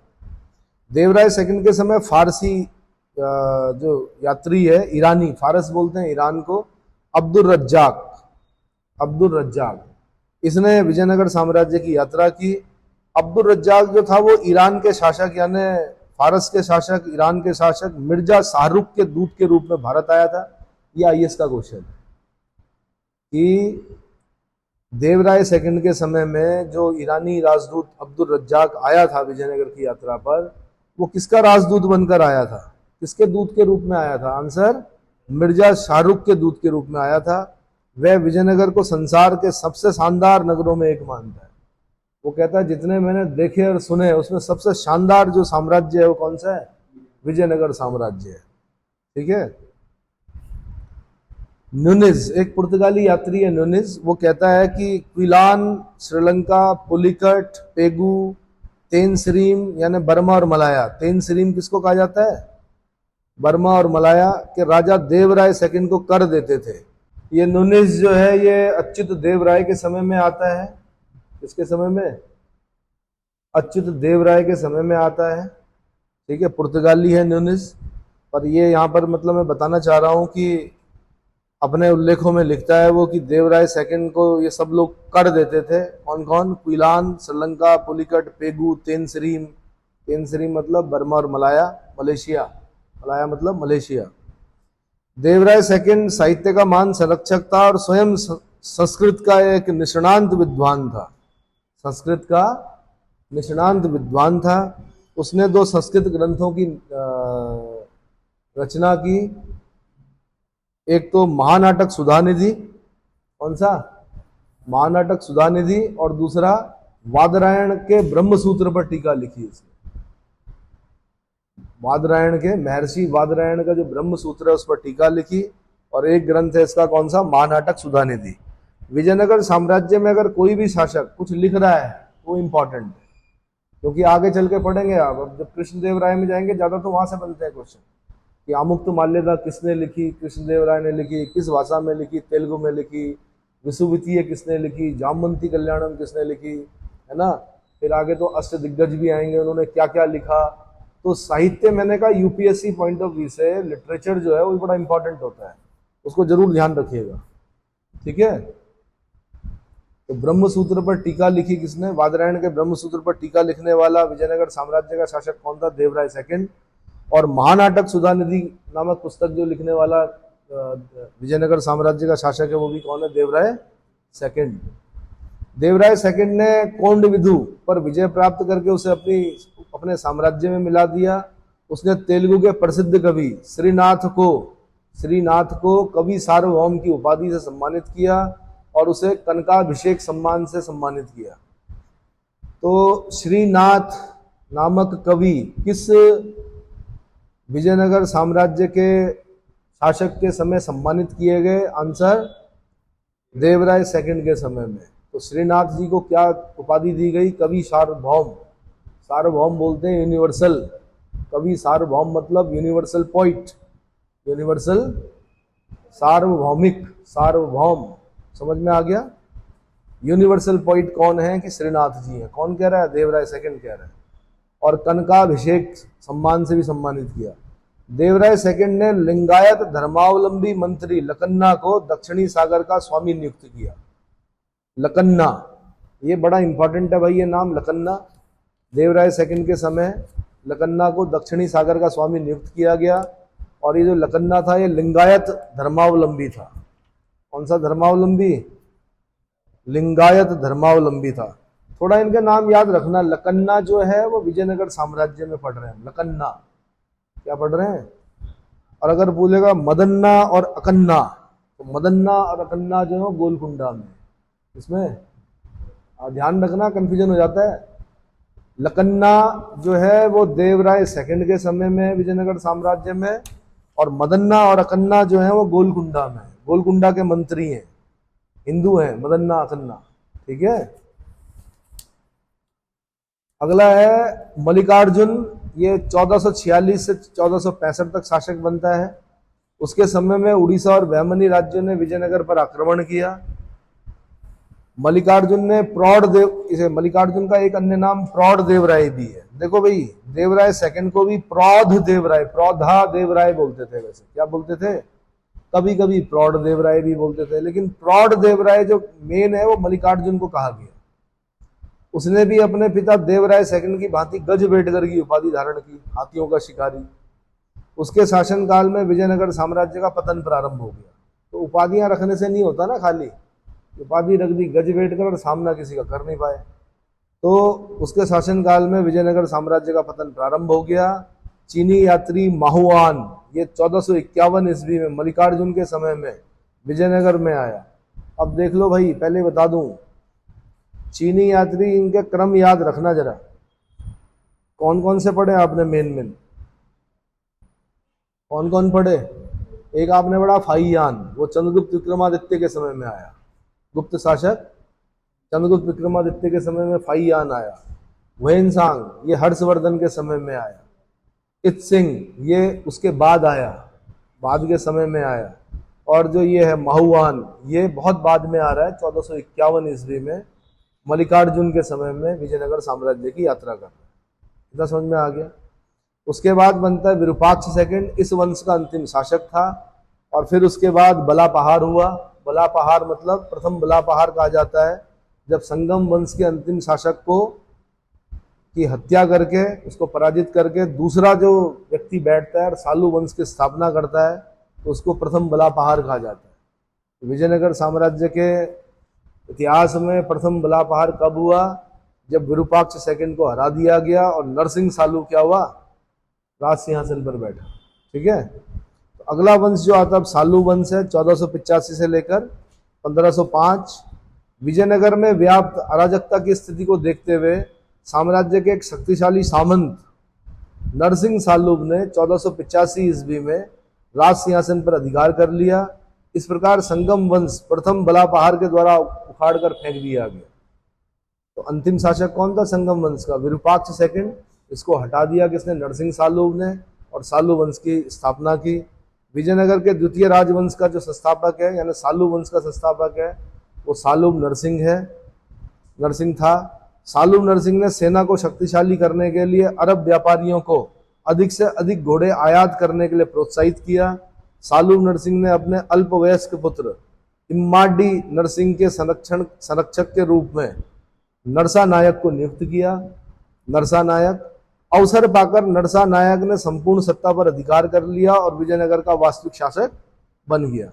देवराय सेकंड के समय फारसी जो यात्री है, ईरानी, फारस बोलते हैं ईरान को, अब्दुल रज्जाक, इसने विजयनगर साम्राज्य की यात्रा की। अब्दुल रज्जाक जो था वो ईरान के शासक यानी फारस के शासक, ईरान के शासक मिर्जा शाहरुख के दूत के रूप में भारत आया था। ये आईएएस का क्वेश्चन है कि देवराय सेकंड के समय में जो ईरानी राजदूत अब्दुल रज्जाक आया था विजयनगर की यात्रा पर, वो किसका राजदूत बनकर आया था? किसके दूत के रूप में आया था? आंसर, मिर्जा शाहरुख के दूत के रूप में आया था। वह विजयनगर को संसार के सबसे शानदार नगरों में एक मानता है। वो कहता है जितने मैंने देखे और सुने उसमें सबसे शानदार जो साम्राज्य है वो कौन सा है? विजयनगर साम्राज्य है। ठीक है। न्यूनिज, एक पुर्तगाली यात्री है न्यूनिज, वो कहता है कि क्विलान, श्रीलंका, पुलिकट, पेगू, तेनसरीम यानी बर्मा और मलाया। तेनसरीम किसको कहा जाता है? बर्मा और मलाया के राजा देवराय सेकंड को कर देते थे। ये न्यूनिज जो है ये अच्युत देवराय के समय में आता है। किसके समय में? अच्युत देवराय के समय में आता है। ठीक है, पुर्तगाली है न्यूनिज। पर ये यहाँ पर मतलब मैं बताना चाह रहा हूँ कि अपने उल्लेखों में लिखता है वो कि देवराय सेकंड को ये सब लोग कर देते थे। कौन कौन? क्विलान, श्रीलंका, पुलिकट, पेगू, तेनसरीम। तेनसरीम मतलब बर्मा और मलाया, मलेशिया। मलाया मतलब मलेशिया। देवराय सेकंड साहित्य का महान संरक्षक था और स्वयं संस्कृत का एक निष्णांत विद्वान था। संस्कृत का निष्णांत विद्वान था। उसने 2 संस्कृत ग्रंथों की रचना की। एक तो महानाटक सुधानिधि, कौन सा? महानाटक सुधानिधि, और दूसरा वादरायण के ब्रह्मसूत्र पर टीका लिखी इसने। वादरायण के, महर्षि वादरायण का जो ब्रह्मसूत्र है उस पर टीका लिखी। और एक ग्रंथ है इसका, कौन सा? महानाटक सुधानिधि। विजयनगर साम्राज्य में अगर कोई भी शासक कुछ लिख रहा है वो इंपॉर्टेंट है, क्योंकि आगे चल के पढ़ेंगे आप। अब जब कृष्णदेवराय में जाएंगे ज्यादा तो वहां से बनते हैं क्वेश्चन कि आमुक्त माल्यदा किसने लिखी? कृष्णदेवराय ने लिखी। किस भाषा में लिखी? तेलुगु में लिखी। विसुवितीय किसने लिखी? जामवंती कल्याणम किसने लिखी? है ना। फिर आगे तो अष्टदिग्गज भी आएंगे, उन्होंने क्या क्या लिखा। तो साहित्य, मैंने कहा यूपीएससी पॉइंट ऑफ व्यू से लिटरेचर जो है वो बड़ा इंपॉर्टेंट होता है, उसको जरूर ध्यान रखिएगा। ठीक है। तो ब्रह्मसूत्र पर टीका लिखी किसने? वादरायण के ब्रह्मसूत्र पर टीका लिखने वाला विजयनगर साम्राज्य का शासक कौन था? देवराय सेकंड। और महानाटक सुधानिधि नामक पुस्तक जो लिखने वाला विजयनगर साम्राज्य का शासक है वो भी कौन है? देवराय सेकंड। देवराय सेकंड ने कोंड विधु पर विजय प्राप्त करके उसे अपने साम्राज्य में मिला दिया। उसने तेलुगु के प्रसिद्ध कवि श्रीनाथ को कवि सार्वभौम की उपाधि से सम्मानित किया और उसे कनकाभिषेक सम्मान से सम्मानित किया। तो श्रीनाथ नामक कवि किस विजयनगर साम्राज्य के शासक के समय सम्मानित किए गए? आंसर, देवराय सेकंड के समय में। तो श्रीनाथ जी को क्या उपाधि दी गई? कवि सार्वभौम। सार्वभौम बोलते हैं यूनिवर्सल। कवि सार्वभौम मतलब यूनिवर्सल पोइट, यूनिवर्सल, सार्वभौमिक, सार्वभौम। समझ में आ गया? यूनिवर्सल पोइट कौन है? कि श्रीनाथ जी हैं। कौन कह रहा है? देवराय सेकंड कह रहा है। और कनकाभिषेक सम्मान से भी सम्मानित किया। देवराय सेकंड ने लिंगायत धर्मावलंबी मंत्री लकन्ना को दक्षिणी सागर का स्वामी नियुक्त किया। लकन्ना, ये बड़ा इंपॉर्टेंट है भाई, ये नाम लकन्ना। देवराय सेकंड के समय लकन्ना को दक्षिणी सागर का स्वामी नियुक्त किया गया। और ये जो लकन्ना था ये लिंगायत धर्मावलंबी था। कौन सा धर्मावलंबी? लिंगायत धर्मावलंबी था। थोड़ा इनका नाम याद रखना। लकन्ना जो है वो विजयनगर साम्राज्य में पढ़ रहे हैं। लकन्ना क्या पढ़ रहे हैं? और अगर बोलेगा मदन्ना और अकन्ना, तो मदन्ना और अकन्ना जो है गोलकुंडा में, इसमें ध्यान रखना, कंफ्यूजन हो जाता है। लकन्ना जो है वो देवराय सेकंड के समय में विजयनगर साम्राज्य में, और मदन्ना और अकन्ना जो है वो गोलकुंडा में। गोलकुंडा के मंत्री हैं, हिंदू हैं, मदन्ना अकन्ना। ठीक है। अगला है मल्लिकार्जुन। ये 1446 से 1465 तक शासक बनता है। उसके समय में उड़ीसा और बहमनी राज्यों ने विजयनगर पर आक्रमण किया। मल्लिकार्जुन ने इसे मल्लिकार्जुन का एक अन्य नाम प्रौढ़ देवराय भी है। देखो भाई, देवराय सेकंड को भी प्रौढ़ देवराय, प्रौधा देवराय बोलते थे। वैसे क्या बोलते थे? कभी कभी प्रौढ़ देवराय भी बोलते थे, लेकिन प्रौढ़ देवराय जो मेन है वो मल्लिकार्जुन को कहा गया। उसने भी अपने पिता देवराय सेकंड की भांति गजबेटगर की उपाधि धारण की, हाथियों का शिकारी। उसके शासनकाल में विजयनगर साम्राज्य का पतन प्रारंभ हो गया। तो उपाधियां रखने से नहीं होता ना खाली, उपाधि रख दी गजवेटकर और सामना किसी का कर नहीं पाए। तो उसके शासनकाल में विजयनगर साम्राज्य का पतन प्रारंभ हो गया। चीनी यात्री माहुआन ये 1451 ईस्वी में मल्लिकार्जुन के समय में विजयनगर में आया। अब देख लो भाई, पहले बता दूं, चीनी यात्री इनके क्रम याद रखना जरा, कौन कौन से पढ़े आपने, मेन कौन कौन पढ़े। एक आपने पढ़ा फाहियान, वो चंद्रगुप्त विक्रमादित्य के समय में आया, गुप्त शासक चंद्रगुप्त विक्रमादित्य के समय में फाहियान आया। वेनसांग ये हर्षवर्धन के समय में आया। इत सिंह ये उसके बाद आया, बाद के समय में आया। और जो ये है माहुआन ये बहुत बाद में आ रहा है, 1451 ईस्वी में मल्लिकार्जुन के समय में विजयनगर साम्राज्य की यात्रा कर रहा है। इतना समझ में आ गया। उसके बाद बनता है विरूपाक्ष सेकंड, इस वंश का अंतिम शासक था। और फिर उसके बाद बलापहार हुआ। बलापहार मतलब प्रथम बलापहार कहा जाता है जब संगम वंश के अंतिम शासक को की हत्या करके उसको पराजित करके दूसरा जो व्यक्ति बैठता है और सालू वंश की स्थापना करता है तो उसको प्रथम बलापहार कहा जाता है। विजयनगर साम्राज्य के इतिहास में प्रथम बलापहार कब हुआ, जब विरूपाक्ष सेकंड को हरा दिया गया और नरसिंह सालू क्या हुआ, राज सिंहासन पर बैठा। ठीक है, तो अगला वंश जो आता है सालू वंश है, 1485 से लेकर 1505। विजयनगर में व्याप्त अराजकता की स्थिति को देखते हुए साम्राज्य के एक शक्तिशाली सामंत नरसिंह सालूब ने 1485 ईस्वी में राज सिंहासन पर अधिकार कर लिया। इस प्रकार संगम वंश प्रथम बलापहार के द्वारा उखाड़ कर फेंक दिया गया। तो अंतिम शासक कौन था संगम वंश का, विरूपाक्ष सेकंड। इसको हटा दिया किसने, नरसिंह सालूब ने, और सालू वंश की स्थापना की। विजयनगर के द्वितीय राजवंश का जो संस्थापक है यानी सालू वंश का संस्थापक है वो सालूब नरसिंह था। सालूब नरसिंह ने सेना को शक्तिशाली करने के लिए अरब व्यापारियों को अधिक से अधिक घोड़े आयात करने के लिए प्रोत्साहित किया। सालूब नरसिंह ने अपने अल्पवयस्क पुत्र इम्माडी नरसिंह के संरक्षक के रूप में नरसा नायक को नियुक्त किया। नरसा नायक अवसर पाकर नरसा नायक ने संपूर्ण सत्ता पर अधिकार कर लिया और विजयनगर का वास्तविक शासक बन गया।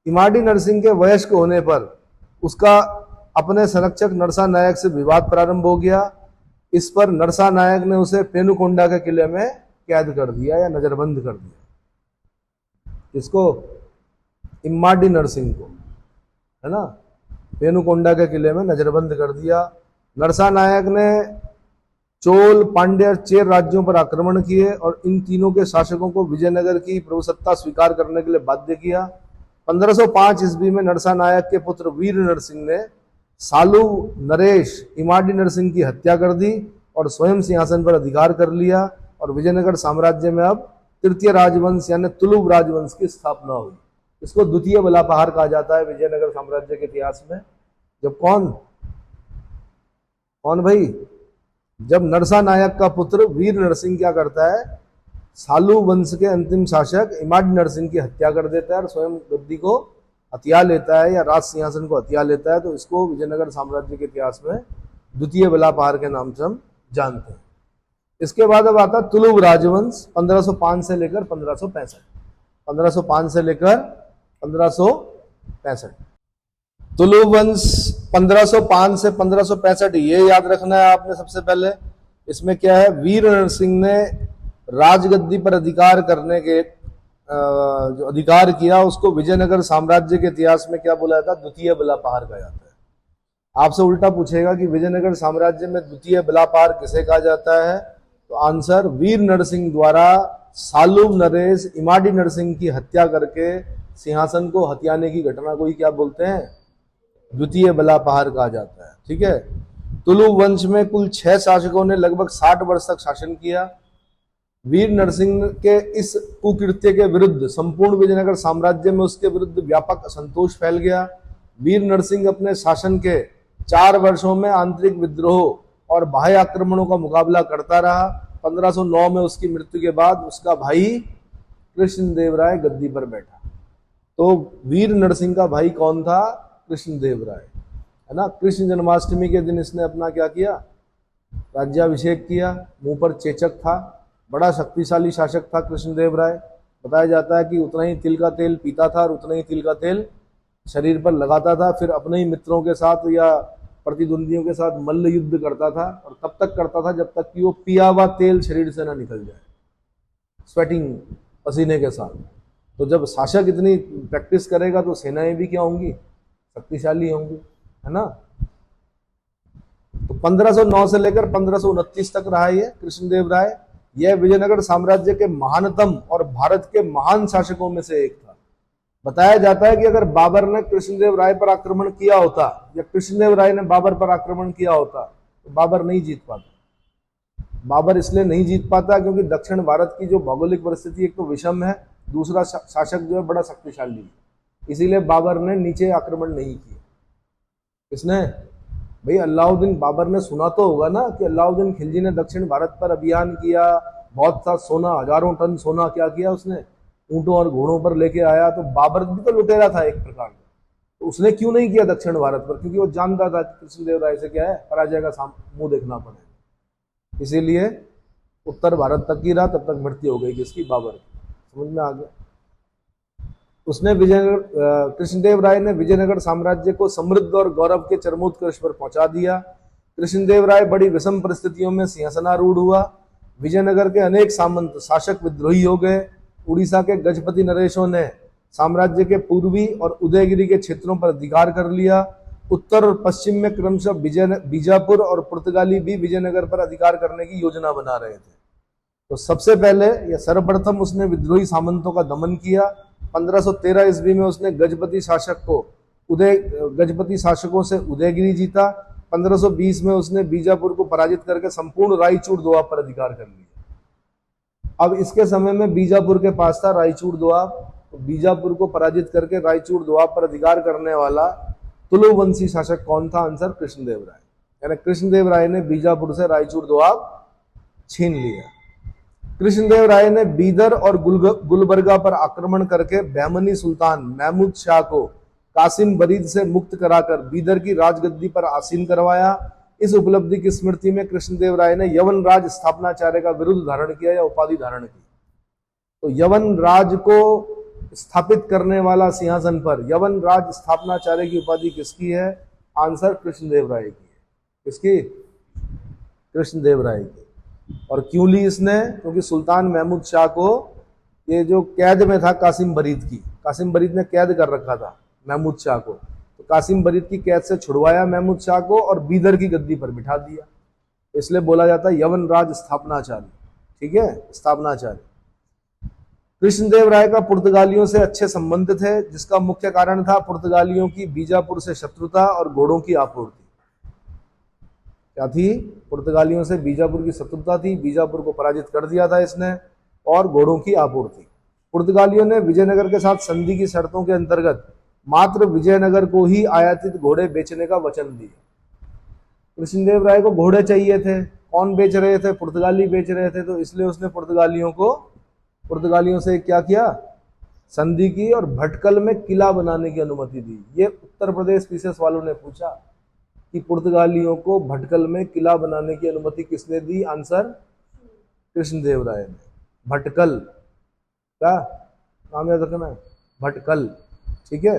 इमाडी नरसिंह के वयस्क होने पर उसका अपने संरक्षक नरसा नायक से विवाद प्रारंभ हो गया। इस पर नरसा नायक ने उसे पेनुकोंडा के किले में कैद कर दिया या नजरबंद कर दिया। इसको इम्माडी नरसिंह को, है ना, पेनुकोंडा के किले में नजरबंद कर दिया। नरसा नायक ने चोल, पांड्य और चेर राज्यों पर आक्रमण किए और इन तीनों के शासकों को विजयनगर की प्रभुसत्ता स्वीकार करने के लिए बाध्य किया। 1505 ईस्वी में नरसा नायक के पुत्र वीर नरसिंह ने सालू नरेश इमाडी नरसिंह की हत्या कर दी और स्वयं सिंहासन पर अधिकार कर लिया और विजयनगर साम्राज्य में अब तृतीय राजवंश यानी तुलुब राजवंश की स्थापना हुई। इसको द्वितीय बलापहार कहा जाता है विजयनगर साम्राज्य के इतिहास में। जब कौन भाई, जब नरसा नायक का पुत्र वीर नरसिंह क्या करता है, सालू वंश के अंतिम शासक इमाडी नरसिंह की हत्या कर देता है और स्वयं गद्दी को हथिया लेता है या राज सिंहासन को हथिया लेता है। तो इसको विजयनगर साम्राज्य के इतिहास में द्वितीय बलापहार के नाम से हम जानते हैं। इसके बाद अब आता तुलुब राजवंश 1505 से लेकर 1565। 1505 से लेकर 1565 तुलुब वंश 1505 से 1565, ये याद रखना है आपने सबसे पहले। इसमें क्या है, वीर नरसिंह ने राजगद्दी पर अधिकार करने के जो अधिकार किया उसको विजयनगर साम्राज्य के इतिहास में क्या बोला जाता है, द्वितीय बलापहार कहा जाता है। आपसे उल्टा पूछेगा कि विजयनगर साम्राज्य में द्वितीय बलापहार किसे कहा जाता है, तो आंसर वीर नरसिंह द्वारा सालूब नरेश इमाडी नरसिंह की हत्या करके सिंहासन को हथियाने की घटना को ही क्या बोलते हैं, द्वितीय बलापहार कहा जाता है। ठीक है, तुलुब वंश में कुल 6 शासकों ने लगभग 60 वर्ष तक शासन किया। वीर नरसिंह के इस कुकृत्य के विरुद्ध संपूर्ण विजयनगर साम्राज्य में उसके विरुद्ध व्यापक असंतोष फैल गया। वीर नरसिंह अपने शासन के 4 वर्षों में आंतरिक विद्रोह और बाह्य आक्रमणों का मुकाबला करता रहा। 1509 में उसकी मृत्यु के बाद उसका भाई कृष्णदेवराय गद्दी पर बैठा। तो वीर नरसिंह का भाई कौन था, कृष्णदेवराय, है ना। कृष्ण जन्माष्टमी के दिन इसने अपना क्या किया, राज्याभिषेक किया। मुंह पर चेचक था, बड़ा शक्तिशाली शासक था कृष्णदेवराय। बताया जाता है कि उतना ही तिल का तेल पीता था और उतना ही तिल का तेल शरीर पर लगाता था, फिर अपने ही मित्रों के साथ या प्रतिद्वंदियों के साथ मल्ल युद्ध करता था, और तब तक करता था जब तक कि वो पिया हुआ तेल शरीर से ना निकल जाए, स्वेटिंग, पसीने के साथ। तो जब शासक इतनी प्रैक्टिस करेगा तो सेनाएं भी क्या होंगी, शक्तिशाली होंगी, है ना। तो 1509 से लेकर 1529 तक रहा ये कृष्णदेव राय। यह विजयनगर साम्राज्य के महानतम और भारत के महान शासकों में से एक था। बताया जाता है कि अगर बाबर ने कृष्णदेव राय पर आक्रमण किया होता या कृष्णदेव राय ने बाबर पर आक्रमण किया होता तो बाबर नहीं जीत पाता। बाबर इसलिए नहीं जीत पाता क्योंकि दक्षिण भारत की जो भौगोलिक परिस्थिति एक तो विषम है, दूसरा शासक जो है बड़ा शक्तिशाली है, इसीलिए बाबर ने नीचे आक्रमण नहीं किया। किसने? भाई अलाउद्दीन। बाबर ने सुना तो होगा ना कि अलाउद्दीन खिलजी ने दक्षिण भारत पर अभियान किया, बहुत सा सोना, हजारों टन सोना क्या किया उसने, ऊंटों और घोड़ों पर लेके आया। तो बाबर भी तो लुटेरा था एक प्रकार का, तो उसने क्यों नहीं किया दक्षिण भारत पर? क्योंकि वो जानता था कि कृष्णदेव राय से क्या है, पराजय का मुंह देखना पड़ेगा। इसीलिए उत्तर भारत तक ही रहा, तब तक मृत्यु हो गई किसकी? बाबर की। समझ में आ गया? उसने विजयनगर, कृष्णदेव राय ने विजयनगर साम्राज्य को समृद्ध और गौरव के चरमोत्कर्ष पर पहुंचा दिया। कृष्णदेव राय बड़ी विषम परिस्थितियों में सिंहासनारूढ़ हुआ। विजयनगर के अनेक सामंत शासक विद्रोही हो गए। उड़ीसा के गजपति नरेशों ने साम्राज्य के पूर्वी और उदयगिरी के क्षेत्रों पर अधिकार कर लिया। उत्तर और पश्चिम में क्रमशः बीजापुर और पुर्तगाली भी विजयनगर पर अधिकार करने की योजना बना रहे थे। तो सबसे पहले या सर्वप्रथम उसने विद्रोही सामंतों का दमन किया। 1513 ईस्वी में उसने गजपति शासकों से उदयगिरी जीता। 1520 में उसने बीजापुर को पराजित करके संपूर्ण रायचूर दोआब पर अधिकार कर लिया। अब इसके समय में बीजापुर के पास था रायचूर दोआब, तो बीजापुर को पराजित करके रायचूर दोआब पर अधिकार करने वाला तुलुवंशी शासक कौन था? आंसर कृष्णदेव राय। यानी कृष्णदेव राय ने बीजापुर से रायचूर दोआब छीन लिया। कृष्णदेव राय ने बीदर और गुलबर्गा पर आक्रमण करके बहमनी सुल्तान महमूद शाह को कासिम बरीद से मुक्त कराकर बीदर की राजगद्दी पर आसीन करवाया। इस उपलब्धि की स्मृति में कृष्णदेव राय ने यवन राज स्थापनाचार्य का विरुद्ध धारण किया या उपाधि धारण की। तो यवन राज को स्थापित करने वाला सिंहासन पर यवन राज स्थापनाचार्य की उपाधि किसकी है? आंसर कृष्णदेव राय की है। किसकी? कृष्णदेव राय की। और क्यों ली इसने? क्योंकि सुल्तान महमूद शाह को ये जो कैद में था कासिम बरीद ने कैद कर रखा था महमूद शाह को, तो कासिम बरीद की कैद से छुड़वाया महमूद शाह को और बीदर की गद्दी पर बिठा दिया। इसलिए बोला जाता है यवन राज स्थापनाचार्य। ठीक है, स्थापनाचार्य। कृष्णदेव राय का पुर्तगालियों से अच्छे संबंध थे, जिसका मुख्य कारण था पुर्तगालियों की बीजापुर से शत्रुता और घोड़ों की आपूर्ति। क्या थी? पुर्तगालियों से बीजापुर की शत्रुता थी, बीजापुर को पराजित कर दिया था इसने, और घोड़ों की आपूर्ति। पुर्तगालियों ने विजयनगर के साथ संधि की शर्तों के अंतर्गत मात्र विजयनगर को ही आयातित घोड़े बेचने का वचन दिया। कृष्णदेव राय को घोड़े चाहिए थे, कौन बेच रहे थे? पुर्तगाली बेच रहे थे। तो इसलिए उसने पुर्तगालियों से क्या किया? संधि की और भटकल में किला बनाने की अनुमति दी। ये उत्तर प्रदेश पीसीएस वालों ने पूछा कि पुर्तगालियों को भटकल में किला बनाने की अनुमति किसने दी? आंसर कृष्णदेव राय ने। भटकल क्या नाम याद रखना है? भटकल। ठीक है।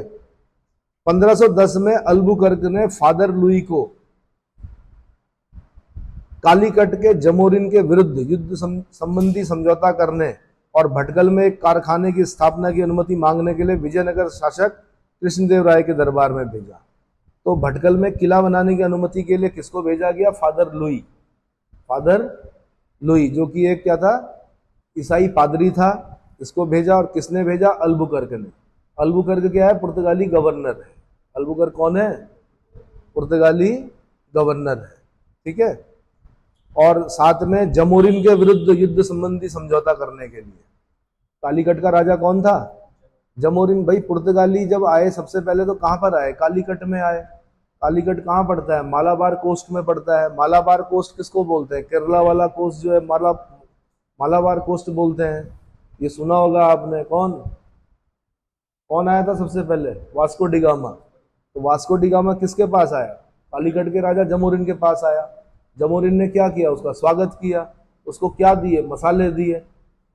1510 में अल्बुकर्क ने फादर लुई को कालीकट के जमोरिन के विरुद्ध युद्ध संबंधी समझौता करने और भटकल में एक कारखाने की स्थापना की अनुमति मांगने के लिए विजयनगर शासक कृष्णदेव राय के दरबार में भेजा। तो भटकल में किला बनाने की अनुमति के लिए किसको भेजा गया? फादर लुई, जो कि एक क्या था? ईसाई पादरी था। इसको भेजा। और किसने भेजा? अल्बुकर्क ने। अल्बुकर्क क्या है? पुर्तगाली गवर्नर है। अल्बुकर्क कौन है? पुर्तगाली गवर्नर है। ठीक है। और साथ में जमोरिन के विरुद्ध युद्ध संबंधी समझौता करने के लिए। कालीकट का राजा कौन था? जमोरिन। भाई पुर्तगाली जब आए सबसे पहले तो कहां पर आए? कालीकट में आए। कालीकट कहां पड़ता है? मालाबार कोस्ट में पड़ता है। मालाबार कोस्ट किसको बोलते हैं? केरला वाला कोस्ट जो है मालाबार कोस्ट बोलते हैं। ये सुना होगा आपने। कौन आया था सबसे पहले? Vasco da Gama. तो वास्को डिगामा किसके पास आया? कालीकट के राजा जमोरिन के पास आया। जमोरिन ने क्या किया? उसका स्वागत किया। उसको क्या दिए? मसाले दिए।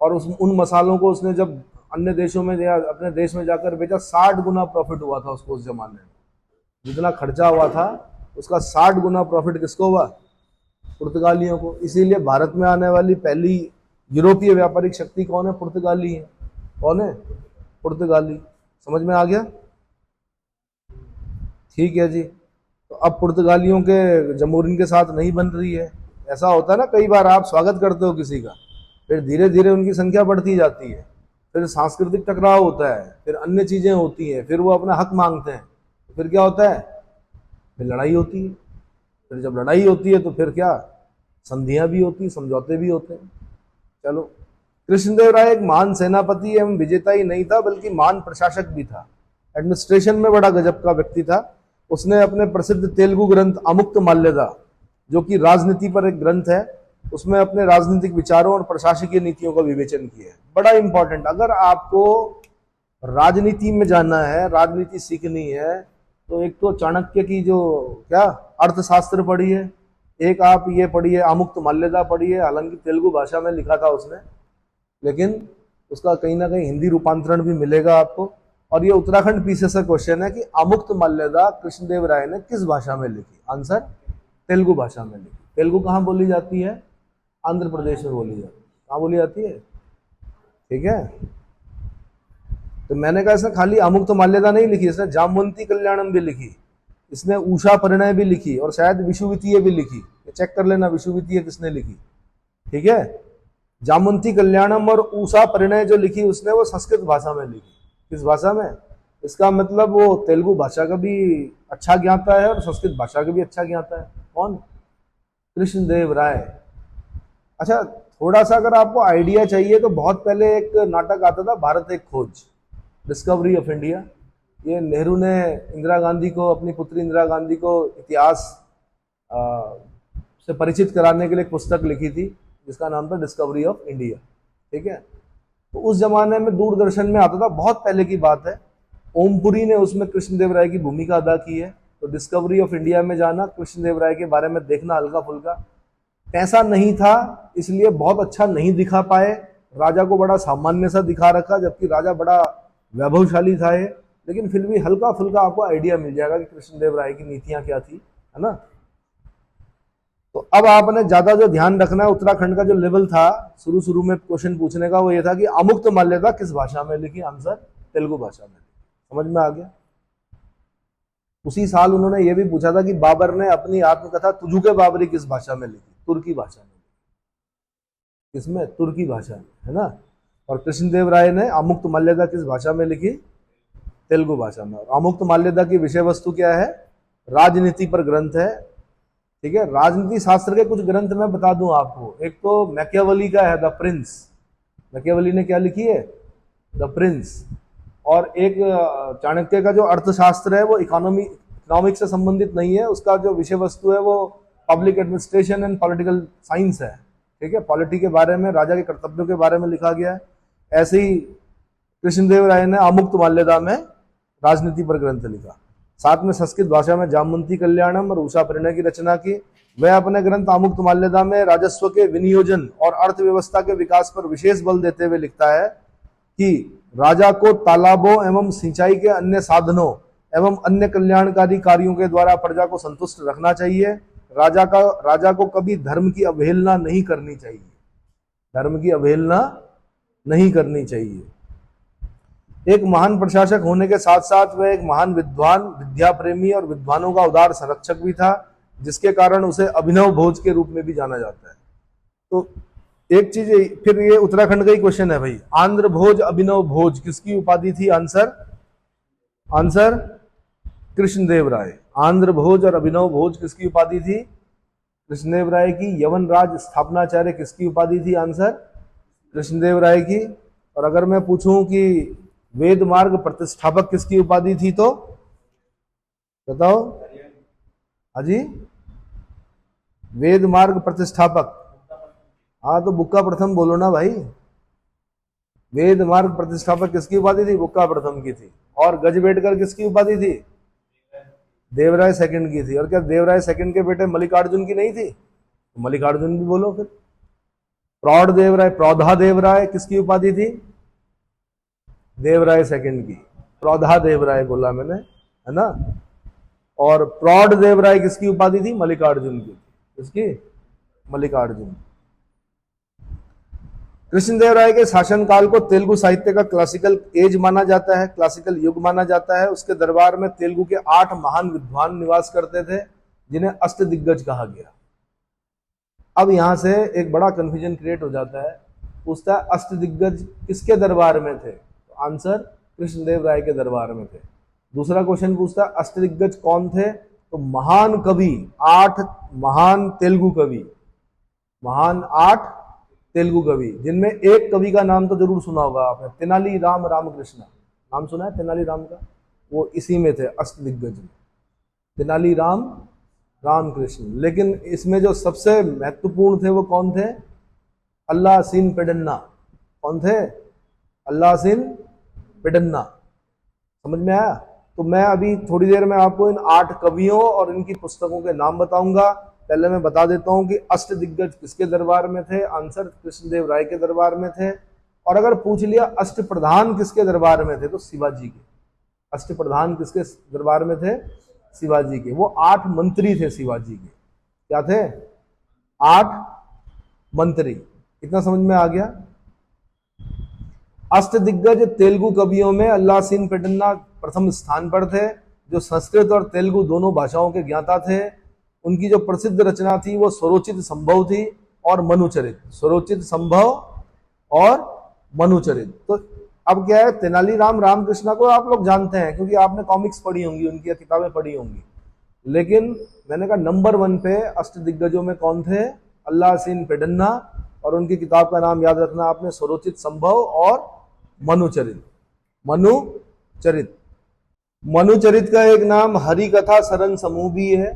और उन मसालों को उसने जब अन्य देशों में या अपने देश में जाकर बेचा, 60 गुना प्रॉफिट हुआ था उसको उस जमाने में। जितना खर्चा हुआ था उसका 60 गुना प्रॉफिट किसको हुआ? पुर्तगालियों को। इसीलिए भारत में आने वाली पहली यूरोपीय व्यापारिक शक्ति कौन है? पुर्तगाली है। कौन है? पुर्तगाली। समझ में आ गया? ठीक है जी। तो अब पुर्तगालियों के जमहूरियन के साथ नहीं बन रही है। ऐसा होता है ना, कई बार आप स्वागत करते हो किसी का, फिर धीरे धीरे उनकी संख्या बढ़ती जाती है, फिर सांस्कृतिक टकराव होता है, फिर अन्य चीजें होती हैं, फिर वो अपना हक मांगते हैं, तो फिर क्या होता है? फिर लड़ाई होती है। फिर जब लड़ाई होती है तो फिर क्या? संधियां भी होती, समझौते भी होते हैं। चलो, कृष्णदेव राय एक महान सेनापति एवं विजेता ही नहीं था, बल्कि महान प्रशासक भी था। एडमिनिस्ट्रेशन में बड़ा गजब का व्यक्ति था। उसने अपने प्रसिद्ध तेलुगु ग्रंथ अमुक्त माल्यदा, जो कि राजनीति पर एक ग्रंथ है, उसमें अपने राजनीतिक विचारों और प्रशासकीय नीतियों का विवेचन किया है। बड़ा इंपॉर्टेंट, अगर आपको राजनीति में जाना है, राजनीति सीखनी है, तो एक तो चाणक्य की जो क्या अर्थशास्त्र पढ़िए, एक आप ये पढ़िए अमुक्त माल्यदा पढ़िए। हालांकि तेलुगु भाषा में लिखा था उसने, लेकिन उसका कहीं ना कहीं हिंदी रूपांतरण भी मिलेगा आपको। और ये उत्तराखंड पीछे से क्वेश्चन है कि अमुक्त माल्यदा कृष्णदेव राय ने किस भाषा में लिखी? आंसर, तेलुगु भाषा में लिखी। तेलुगु कहाँ बोली जाती है? आंध्र प्रदेश में बोली जाती है। कहाँ बोली जाती है? ठीक है। तो मैंने कहा इसने खाली अमुक्त माल्यदा नहीं लिखी, इसने जामवंती कल्याणम भी लिखी, इसने उषा परिणय भी लिखी, और शायद विषुवितीय भी लिखी। चेक कर लेना विषुवितीय किसने लिखी। ठीक है। जामवंती कल्याणम और उषा परिणय जो लिखी उसने, वो संस्कृत भाषा में लिखी। किस भाषा में? इसका मतलब वो तेलुगु भाषा का भी अच्छा ज्ञाता है और संस्कृत भाषा का भी अच्छा ज्ञाता है। कौन? कृष्णदेव राय। अच्छा, थोड़ा सा अगर आपको आइडिया चाहिए तो बहुत पहले एक नाटक आता था, भारत एक खोज, डिस्कवरी ऑफ इंडिया। ये नेहरू ने इंदिरा गांधी को, अपनी पुत्री इंदिरा गांधी को इतिहास से परिचित कराने के लिए एक पुस्तक लिखी थी, जिसका नाम था डिस्कवरी ऑफ इंडिया। ठीक है। तो उस जमाने में दूरदर्शन में आता था, बहुत पहले की बात है। ओमपुरी ने उसमें कृष्णदेव राय की भूमिका अदा की है। तो डिस्कवरी ऑफ इंडिया में जाना, कृष्णदेव राय के बारे में देखना हल्का फुल्का। पैसा नहीं था इसलिए बहुत अच्छा नहीं दिखा पाए, राजा को बड़ा सामान्य सा दिखा रखा, जबकि राजा बड़ा वैभवशाली था ये। लेकिन फिर भी हल्का फुल्का आपको आइडिया मिल जाएगा कि कृष्णदेव राय की नीतियां क्या थी, है ना। तो अब आपने ज्यादा जो ध्यान रखना है, उत्तराखंड का जो लेवल था शुरू शुरू में क्वेश्चन पूछने का, वो ये था कि अमुक्त माल्यदा किस भाषा में लिखी? आंसर, तेलुगु भाषा में। समझ में आ गया? उसी साल उन्होंने ये भी पूछा था कि बाबर ने अपनी आत्मकथा तुजुके बाबरी किस भाषा में लिखी? तुर्की भाषा में। किसमें? तुर्की भाषा में, है ना। और कृष्णदेव राय ने अमुक्त माल्यदा किस भाषा में लिखी? तेलुगु भाषा में। अमुक्त माल्यदा की विषय वस्तु क्या है? राजनीति पर ग्रंथ है। ठीक है। राजनीति शास्त्र के कुछ ग्रंथ मैं बता दूं आपको। एक तो मैकियावेली का है द प्रिंस। मैकियावेली ने क्या लिखी है? The Prince. और एक चाणक्य का जो अर्थशास्त्र है, वो इकोनॉमिक से संबंधित नहीं है, उसका जो विषय वस्तु है वो public administration and political science है। ठीक है। पॉलिटी के बारे में, राजा के कर्तव्यों के बारे में लिखा गया है। ऐसे ही कृष्णदेव राय ने अमुक्त माल्यदा में राजनीति पर ग्रंथ लिखा। साथ में संस्कृत भाषा में जामवंती कल्याणम और उषा परिणय की रचना की। वह अपने ग्रंथ अमुक्त माल्यदा में राजस्व के विनियोजन और अर्थव्यवस्था के विकास पर विशेष बल देते हुए लिखता है कि राजा को तालाबों एवं सिंचाई के अन्य साधनों एवं अन्य कल्याणकारी कार्यों के द्वारा प्रजा को संतुष्ट रखना चाहिए। राजा को कभी धर्म की अवहेलना नहीं करनी चाहिए। धर्म की अवहेलना नहीं करनी चाहिए। एक महान प्रशासक होने के साथ साथ वह एक महान विद्वान, विद्या प्रेमी और विद्वानों का उदार संरक्षक भी था, जिसके कारण उसे अभिनव भोज के रूप में भी जाना जाता है। तो एक चीज, फिर ये उत्तराखंड का ही क्वेश्चन है भाई, आंध्र भोज, अभिनव भोज किसकी उपाधि थी? आंसर कृष्णदेव राय। आंध्र भोज और अभिनव भोज किसकी उपाधि थी? कृष्णदेव राय की। यवन राज स्थापनाचार्य किसकी उपाधि थी? आंसर कृष्णदेव राय की। और अगर मैं पूछूं कि वेद मार्ग प्रतिष्ठापक किसकी उपाधि थी, तो बताओ। हाजी, वेद मार्ग प्रतिष्ठापक। हाँ, तो बुक्का प्रथम बोलो ना भाई। वेद मार्ग प्रतिष्ठापक किसकी उपाधि थी? बुक्का प्रथम की थी। और गजबेटकर किसकी उपाधि थी? देवराय सेकंड की थी। और क्या देवराय सेकंड के बेटे मल्लिकार्जुन की नहीं थी? तो मल्लिकार्जुन भी बोलो फिर। प्रौढ़ देवराय, प्रौधा देवराय किसकी उपाधि थी? देवराय सेकंड की, प्रौधा देवराय बोला मैंने, है ना। और प्रौढ़ देवराय किसकी उपाधि थी? मल्लिकार्जुन की। किसकी? मल्लिकार्जुन। कृष्णदेवराय के शासनकाल को तेलुगु साहित्य का क्लासिकल एज माना जाता है, क्लासिकल युग माना जाता है। उसके दरबार में तेलुगु के 8 महान विद्वान निवास करते थे, जिन्हें अष्टदिग्गज कहा गया। अब यहां से एक बड़ा कंफ्यूजन क्रिएट हो जाता है, पूछता है अष्टदिग्गज किसके दरबार में थे? तो आंसर कृष्णदेवराय के दरबार में थे। दूसरा क्वेश्चन पूछता है अष्टदिग्गज कौन थे? तो महान कवि, 8 महान तेलुगु कवि, महान 8 तेलुगु कवि, जिनमें एक कवि का नाम तो जरूर सुना होगा आपने, तेनाली राम रामकृष्ण। नाम सुना है तेनाली राम का? वो इसी में थे, अष्टदिग्गज में, तेनाली राम रामकृष्ण। लेकिन इसमें जो सबसे महत्वपूर्ण थे वो कौन थे? अल्लाह सिन पेडन्ना। कौन थे? अल्लाह सिन पेडन्ना। समझ में आया? तो मैं अभी थोड़ी देर में आपको इन 8 कवियों और इनकी पुस्तकों के नाम बताऊंगा। पहले मैं बता देता हूं कि अष्टदिग्गज किसके दरबार में थे। आंसर कृष्णदेव राय के दरबार में थे। और अगर पूछ लिया अष्टप्रधान किसके दरबार में थे, तो शिवाजी के। अष्टप्रधान किसके दरबार में थे? शिवाजी के। वो 8 मंत्री थे शिवाजी के। क्या थे? 8 मंत्री। इतना समझ में आ गया? अष्टदिग्गज तेलुगु कवियों में अल्लाह सिन पेडन्ना प्रथम स्थान पर थे, जो संस्कृत और तेलुगु दोनों भाषाओं के ज्ञाता थे। उनकी जो प्रसिद्ध रचना थी वो स्वरोचित संभव थी और मनुचरित। स्वरोचित संभव और मनुचरित। तो अब क्या है, तेनालीराम रामकृष्ण को आप लोग जानते हैं क्योंकि आपने कॉमिक्स पढ़ी होंगी, उनकी किताबें पढ़ी होंगी। लेकिन मैंने कहा नंबर 1 पे अष्टदिग्गजों में कौन थे? अल्लाह सिन पेडन्ना। और उनकी किताब का नाम याद रखना आपने, स्वरोचित संभव और मनुचरित। मनुचरित। मनुचरित का एक नाम हरिकथा सरन समूह भी है।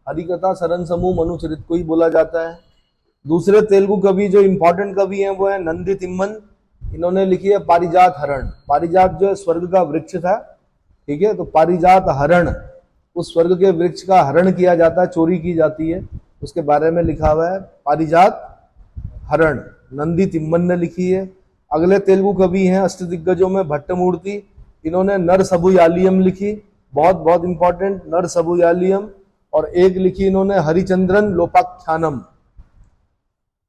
हरिकथा सरन समूह मनुचरित को ही बोला जाता है। दूसरे तेलुगु कवि जो इंपॉर्टेंट कवि हैं वो है नंदी तिम्मन। इन्होंने लिखी है पारिजात हरण। पारिजात जो स्वर्ग का वृक्ष था, ठीक है, तो पारिजात हरण, उस स्वर्ग के वृक्ष का हरण किया जाता है, चोरी की जाती है, उसके बारे में लिखा हुआ है पारिजात हरण। नंदी तिम्मन ने लिखी है। अगले तेलुगु कवि हैं अष्टदिग्गजों में भट्टमूर्ति। इन्होंने नरसबुयालियम लिखी, बहुत बहुत इंपॉर्टेंट, नरसबुयालियम। और एक लिखी इन्होंने हरिचंद्रन लोपाख्यानम।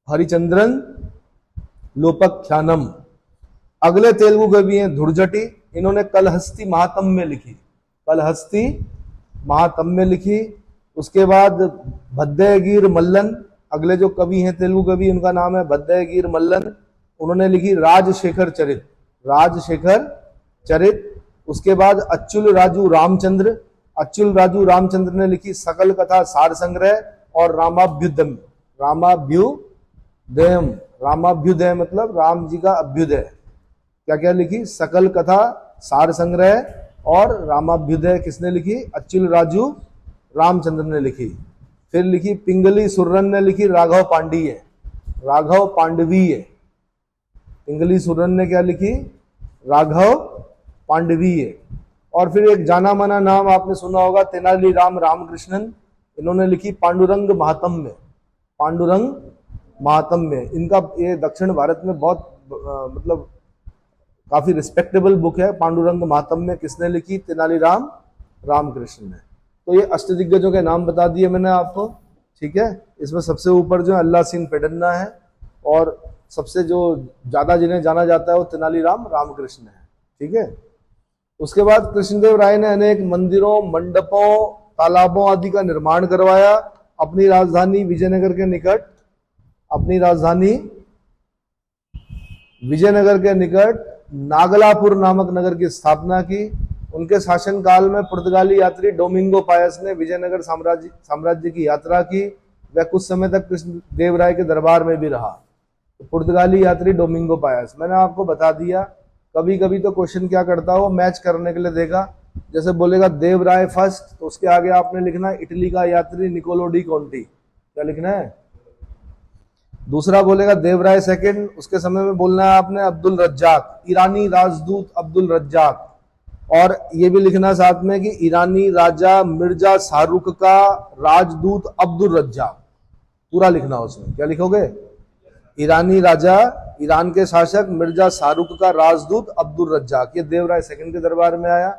हरिचंद्रन लोपाख्यानम। अगले तेलुगु कवि हैं धुर्जटी। इन्होंने कलहस्ती महात्म्य लिखी। कलहस्ती महात्म्य लिखी। उसके बाद भद्दयगीर मल्लन, अगले जो कवि हैं तेलुगु कवि, उनका नाम है भद्दयगीर मल्लन। उन्होंने लिखी राजशेखर चरित। राजशेखर चरित। उसके बाद अच्युल राजू रामचंद्र। अच्युल राजू रामचंद्र ने लिखी सकल कथा सार संग्रह और रामाभ्युदयम। रामाभ्युदयम। रामाभ्युदय मतलब राम जी का अभ्युदय। क्या क्या लिखी? सकल कथा सार संग्रह और रामाभ्युदय किसने लिखी? अच्युल राजू रामचंद्र ने लिखी। फिर लिखी पिंगली सुर्रन ने लिखी राघव पांडवीय। राघव पांडवीय। पिंगली सुर्रन ने क्या लिखी? राघव पांडवीय। और फिर एक जाना माना नाम आपने सुना होगा तेनालीराम रामकृष्णन। इन्होंने लिखी पांडुरंग महात्म्य। पांडुरंग महात्म्य। इनका ये दक्षिण भारत में बहुत मतलब काफी रिस्पेक्टेबल बुक है। पांडुरंग महात्म्य किसने लिखी? तेनालीराम रामकृष्ण ने। तो ये अष्टदिग्गजों के नाम बता दिए मैंने आपको, ठीक है। इसमें सबसे ऊपर जो अल्लाह सिन पेडन्ना है और सबसे जो ज्यादा जिन्हें जाना जाता है वो तेनालीराम रामकृष्ण है, ठीक है। उसके बाद कृष्णदेव राय ने अनेक मंदिरों, मंडपों, तालाबों आदि का निर्माण करवाया। अपनी राजधानी विजयनगर के निकट, अपनी राजधानी विजयनगर के निकट नागलापुर नामक नगर की स्थापना की। उनके शासनकाल में पुर्तगाली यात्री डोमिंगो पायस ने विजयनगर साम्राज्य की यात्रा की। वह कुछ समय तक कृष्णदेव राय के दरबार में भी रहा। तो पुर्तगाली यात्री डोमिंगो पायस मैंने आपको बता दिया। कभी कभी तो क्वेश्चन क्या करता हो, मैच करने के लिए देगा। जैसे बोलेगा देव राय फर्स्ट, तो उसके आगे आपने लिखना है इटली का यात्री निकोलो डी कॉन्टी। क्या लिखना है? दूसरा बोलेगा देवराय सेकंड, उसके समय में बोलना है आपने अब्दुल रज्जाक, ईरानी राजदूत अब्दुल रज्जाक। और ये भी लिखना साथ में कि ईरानी राजा मिर्जा शाहरुख का राजदूत अब्दुल रज्जाक। पूरा लिखना उसमें। क्या लिखोगे? ईरानी राजा, ईरान के शासक मिर्जा शाहरुख का राजदूत अब्दुल रज्जाक, ये देवराय सेकंड के दरबार में आया।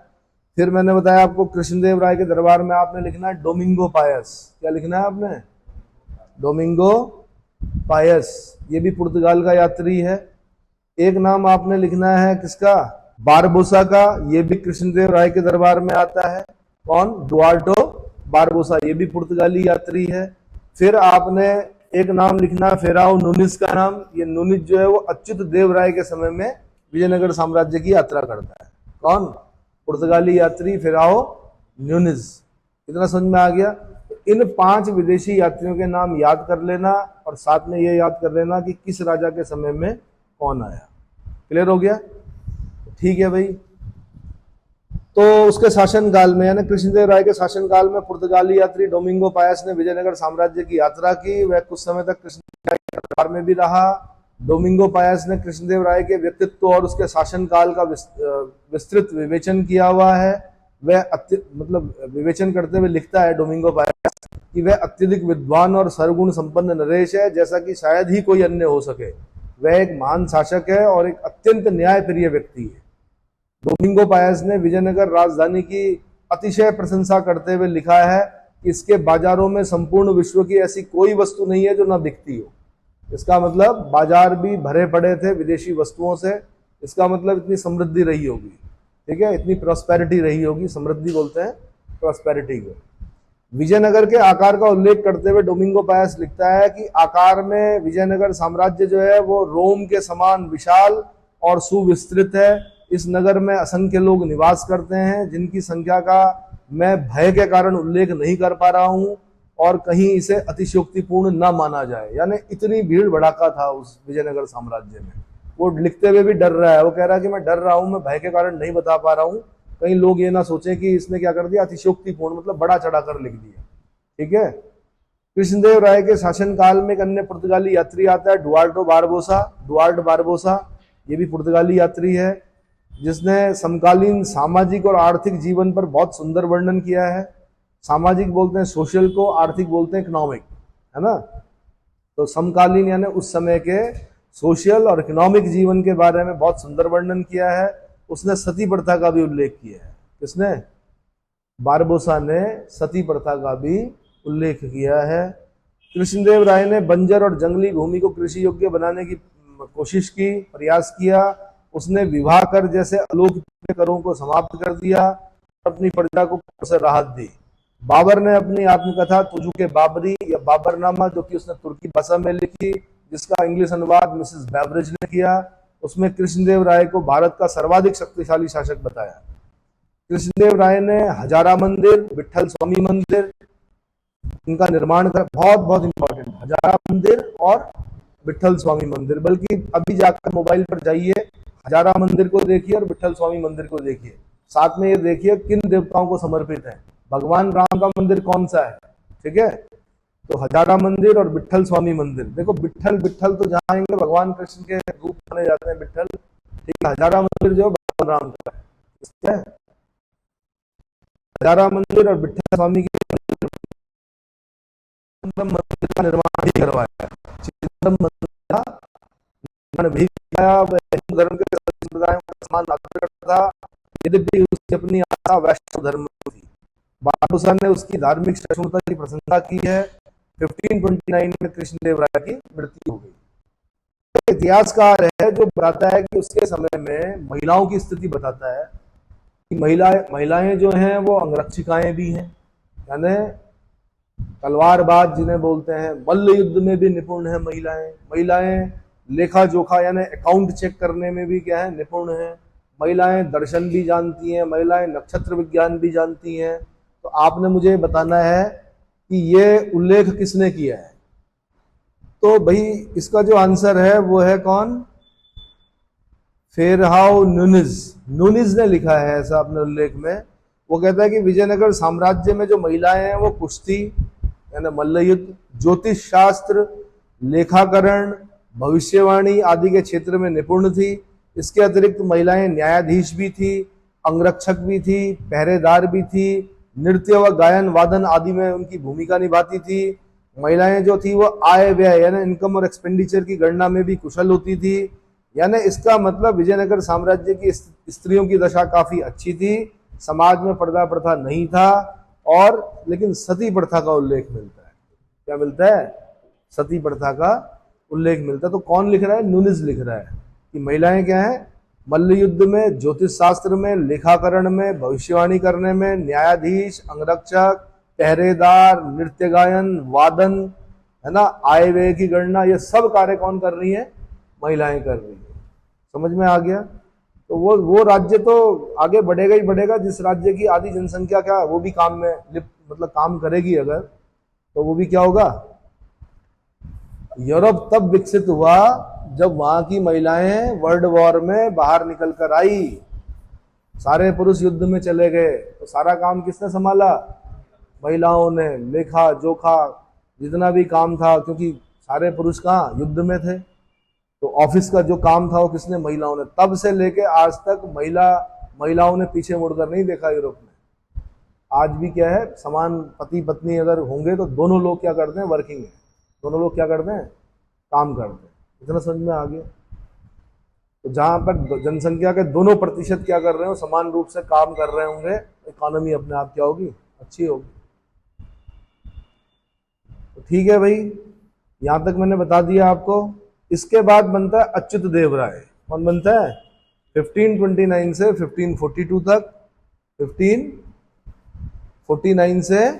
फिर मैंने बताया आपको कृष्णदेव राय के दरबार में आपने लिखना है डोमिंगो पायस। क्या लिखना है आपने? डोमिंगो पायस, ये भी पुर्तगाल का यात्री है। एक नाम आपने लिखना है किसका? बारबोसा का, ये भी कृष्णदेव राय के दरबार में आता है। कौन? डुआर्टो बारबोसा, ये भी पुर्तगाली यात्री है। फिर आपने एक नाम लिखना है फेराओ नूनिस का नाम। ये नूनिस जो है वो अच्युत देव राय के समय में विजयनगर साम्राज्य की यात्रा करता है। कौन? पुर्तगाली यात्री फेराओ न्यूनिस। इतना समझ में आ गया? इन 5 विदेशी यात्रियों के नाम याद कर लेना और साथ में ये याद कर लेना कि किस राजा के समय में कौन आया। क्लियर हो गया? ठीक है भाई। तो उसके शासनकाल में यानी कृष्णदेव राय के शासनकाल में पुर्तगाली यात्री डोमिंगो पायस ने विजयनगर साम्राज्य की यात्रा की। वह कुछ समय तक कृष्णदेव राय के दरबार में भी रहा। डोमिंगो पायस ने कृष्णदेव राय के व्यक्तित्व और उसके शासनकाल का विस्तृत विवेचन किया हुआ है। वह मतलब विवेचन करते हुए लिखता है डोमिंगो पायस कि वह अत्यधिक विद्वान और सर्वगुण संपन्न नरेश है, जैसा कि शायद ही कोई अन्य हो सके। वह एक महान शासक है और एक अत्यंत न्यायप्रिय व्यक्ति है। डोमिंगो पायस ने विजयनगर राजधानी की अतिशय प्रशंसा करते हुए लिखा है कि इसके बाजारों में संपूर्ण विश्व की ऐसी कोई वस्तु नहीं है जो ना बिकती हो। इसका मतलब बाजार भी भरे पड़े थे विदेशी वस्तुओं से। इसका मतलब इतनी समृद्धि रही होगी, ठीक है, इतनी प्रॉस्पेरिटी रही होगी। समृद्धि बोलते हैं प्रॉस्पेरिटी को। विजयनगर के आकार का उल्लेख करते हुए डोमिंगो पायस लिखता है कि आकार में विजयनगर साम्राज्य जो है वो रोम के समान विशाल और सुविस्तृत है। इस नगर में असंख्य लोग निवास करते हैं, जिनकी संख्या का मैं भय के कारण उल्लेख नहीं कर पा रहा हूं और कहीं इसे अतिशयोक्तिपूर्ण न माना जाए। यानी इतनी भीड़ भड़ाका था उस विजयनगर साम्राज्य में। वो लिखते हुए भी डर रहा है। वो कह रहा है कि मैं डर रहा हूं, मैं भय के कारण नहीं बता पा रहा हूं, कहीं लोग ये ना सोचें कि इसने क्या कर दिया, अतिशयोक्तिपूर्ण मतलब बड़ा चढ़ाकर लिख दिया। ठीक है। कृष्णदेव राय के शासनकाल में एक अन्य पुर्तगाली यात्री आता है डुआर्टो बारबोसा। डुआर्ट बारबोसा ये भी पुर्तगाली यात्री है, जिसने समकालीन सामाजिक और आर्थिक जीवन पर बहुत सुंदर वर्णन किया है। सामाजिक बोलते हैं सोशल को, आर्थिक बोलते हैं इकोनॉमिक, है ना। तो समकालीन यानी उस समय के सोशल और इकोनॉमिक जीवन के बारे में बहुत सुंदर वर्णन किया है। उसने सती प्रथा का भी उल्लेख किया है। किसने? बारबोसा ने सती प्रथा का भी उल्लेख किया है। कृष्णदेव राय ने बंजर और जंगली भूमि को कृषि योग्य बनाने की कोशिश की, प्रयास किया। उसने विवाह कर जैसे अलौकिक करों को समाप्त कर दिया और अपनी प्रजा को से राहत दी। बाबर ने अपनी आत्मकथा तुझू के बाबरी या बाबरनामा, जो कि उसने तुर्की भाषा में लिखी, जिसका इंग्लिश अनुवाद मिसेस बेवरेज ने किया, उसमें कृष्णदेव राय को भारत का सर्वाधिक शक्तिशाली शासक बताया। कृष्णदेव राय ने हजारा मंदिर, विठल स्वामी मंदिर, इनका निर्माण कर, बहुत बहुत इंपॉर्टेंट, हजारा मंदिर और विठल स्वामी मंदिर। बल्कि अभी जाकर मोबाइल पर जाइए, हजारा मंदिर को देखिए और विठल स्वामी मंदिर को देखिए। साथ में ये देखिए किन देवताओं को समर्पित है। भगवान राम का मंदिर कौन सा है, ठीक है। तो हजारा मंदिर और विठल स्वामी मंदिर। देखो विठल विठल तो जहाँ आएंगे भगवान कृष्ण के रूप माने जाते हैं विठल, ठीक है। हजारा मंदिर जो भगवान राम का है। हजारा मंदिर और विठल स्वामी के मंदिर का निर्माण भी करवाया। चिदम्बरम मंदिर का निर्माण भी किया। वह हिंदू धर्म के संप्रदायों का समान आदर करता था, यद्यपि उसकी अपनी आस्था वैष्णव धर्म थी। बारबोसा ने उसकी धार्मिक सहिष्णुता की प्रशंसा की है। 1529 में कृष्णदेव राय की मृत्यु हो गई। इतिहासकार है जो बताता है कि उसके समय में महिलाओं की स्थिति बताता है कि महिलाएं जो हैं वो अंगरक्षिकाएं भी हैं, यानी तलवारबाज जिन्हें बोलते हैं। मल्ल युद्ध में भी निपुण है महिलाएं लेखा जोखा यानी अकाउंट चेक करने में भी क्या है, निपुण है। महिलाएं दर्शन भी जानती हैं, महिलाएं नक्षत्र विज्ञान भी जानती हैं। तो आपने मुझे बताना है कि ये उल्लेख किसने किया है। तो भाई इसका जो आंसर है वो है कौन? फेराओ नूनिस ने लिखा है ऐसा अपने उल्लेख में। वो कहता है कि विजयनगर साम्राज्य में जो महिलाएं हैं वो कुश्ती यानी मल्ल युद्ध, ज्योतिष शास्त्र, लेखाकरण, भविष्यवाणी आदि के क्षेत्र में निपुण थी। इसके अतिरिक्त महिलाएं न्यायाधीश भी थी, अंगरक्षक भी थी, पहरेदार भी थी, नृत्य व गायन वादन आदि में उनकी भूमिका निभाती थी। महिलाएं जो थी वो आय व्यय यानी इनकम और एक्सपेंडिचर की गणना में भी कुशल होती थी। यानी इसका मतलब विजयनगर साम्राज्य की स्त्रियों की दशा काफी अच्छी थी, समाज में पर्दा प्रथा नहीं था, और लेकिन सती प्रथा का उल्लेख मिलता है। क्या मिलता है? सती प्रथा का उल्लेख मिलता है। तो कौन लिख रहा है? न्यूनिज लिख रहा है कि महिलाएं क्या है, मल्ल युद्ध में, ज्योतिष शास्त्र में, लेखाकरण में, भविष्यवाणी करने में, न्यायाधीश, अंगरक्षक, पहरेदार, नृत्य गायन, वादन, है ना, आय व्यय की गणना, ये सब कार्य कौन कर रही है? महिलाएं कर रही है। समझ में आ गया? तो वो राज्य तो आगे बढ़ेगा ही बढ़ेगा जिस राज्य की आधी जनसंख्या क्या वो भी काम में मतलब काम करेगी अगर, तो वो भी क्या होगा? यूरोप तब विकसित हुआ जब वहां की महिलाएं वर्ल्ड वॉर में बाहर निकल कर आई। सारे पुरुष युद्ध में चले गए तो सारा काम किसने संभाला? महिलाओं ने। लेखा जोखा जितना भी काम था, क्योंकि सारे पुरुष कहाँ युद्ध में थे, तो ऑफिस का जो काम था वो किसने? महिलाओं ने। तब से लेके आज तक महिलाओं ने पीछे मुड़कर नहीं देखा यूरोप में। आज भी क्या है, समान पति पत्नी अगर होंगे तो दोनों लोग क्या करते हैं? वर्किंग है। दोनों लोग क्या करते हैं? काम करते हैं। इतना समझ में आ गया? तो जहां पर जनसंख्या के दोनों प्रतिशत क्या कर रहे हो? समान रूप से काम कर रहे होंगे, इकोनॉमी अपने आप क्या होगी? अच्छी होगी। तो ठीक है भाई, यहां तक मैंने बता दिया आपको। इसके बाद बनता है अच्युत देव राय। कौन बनता है? 1529 से 1542 तक, 1549 से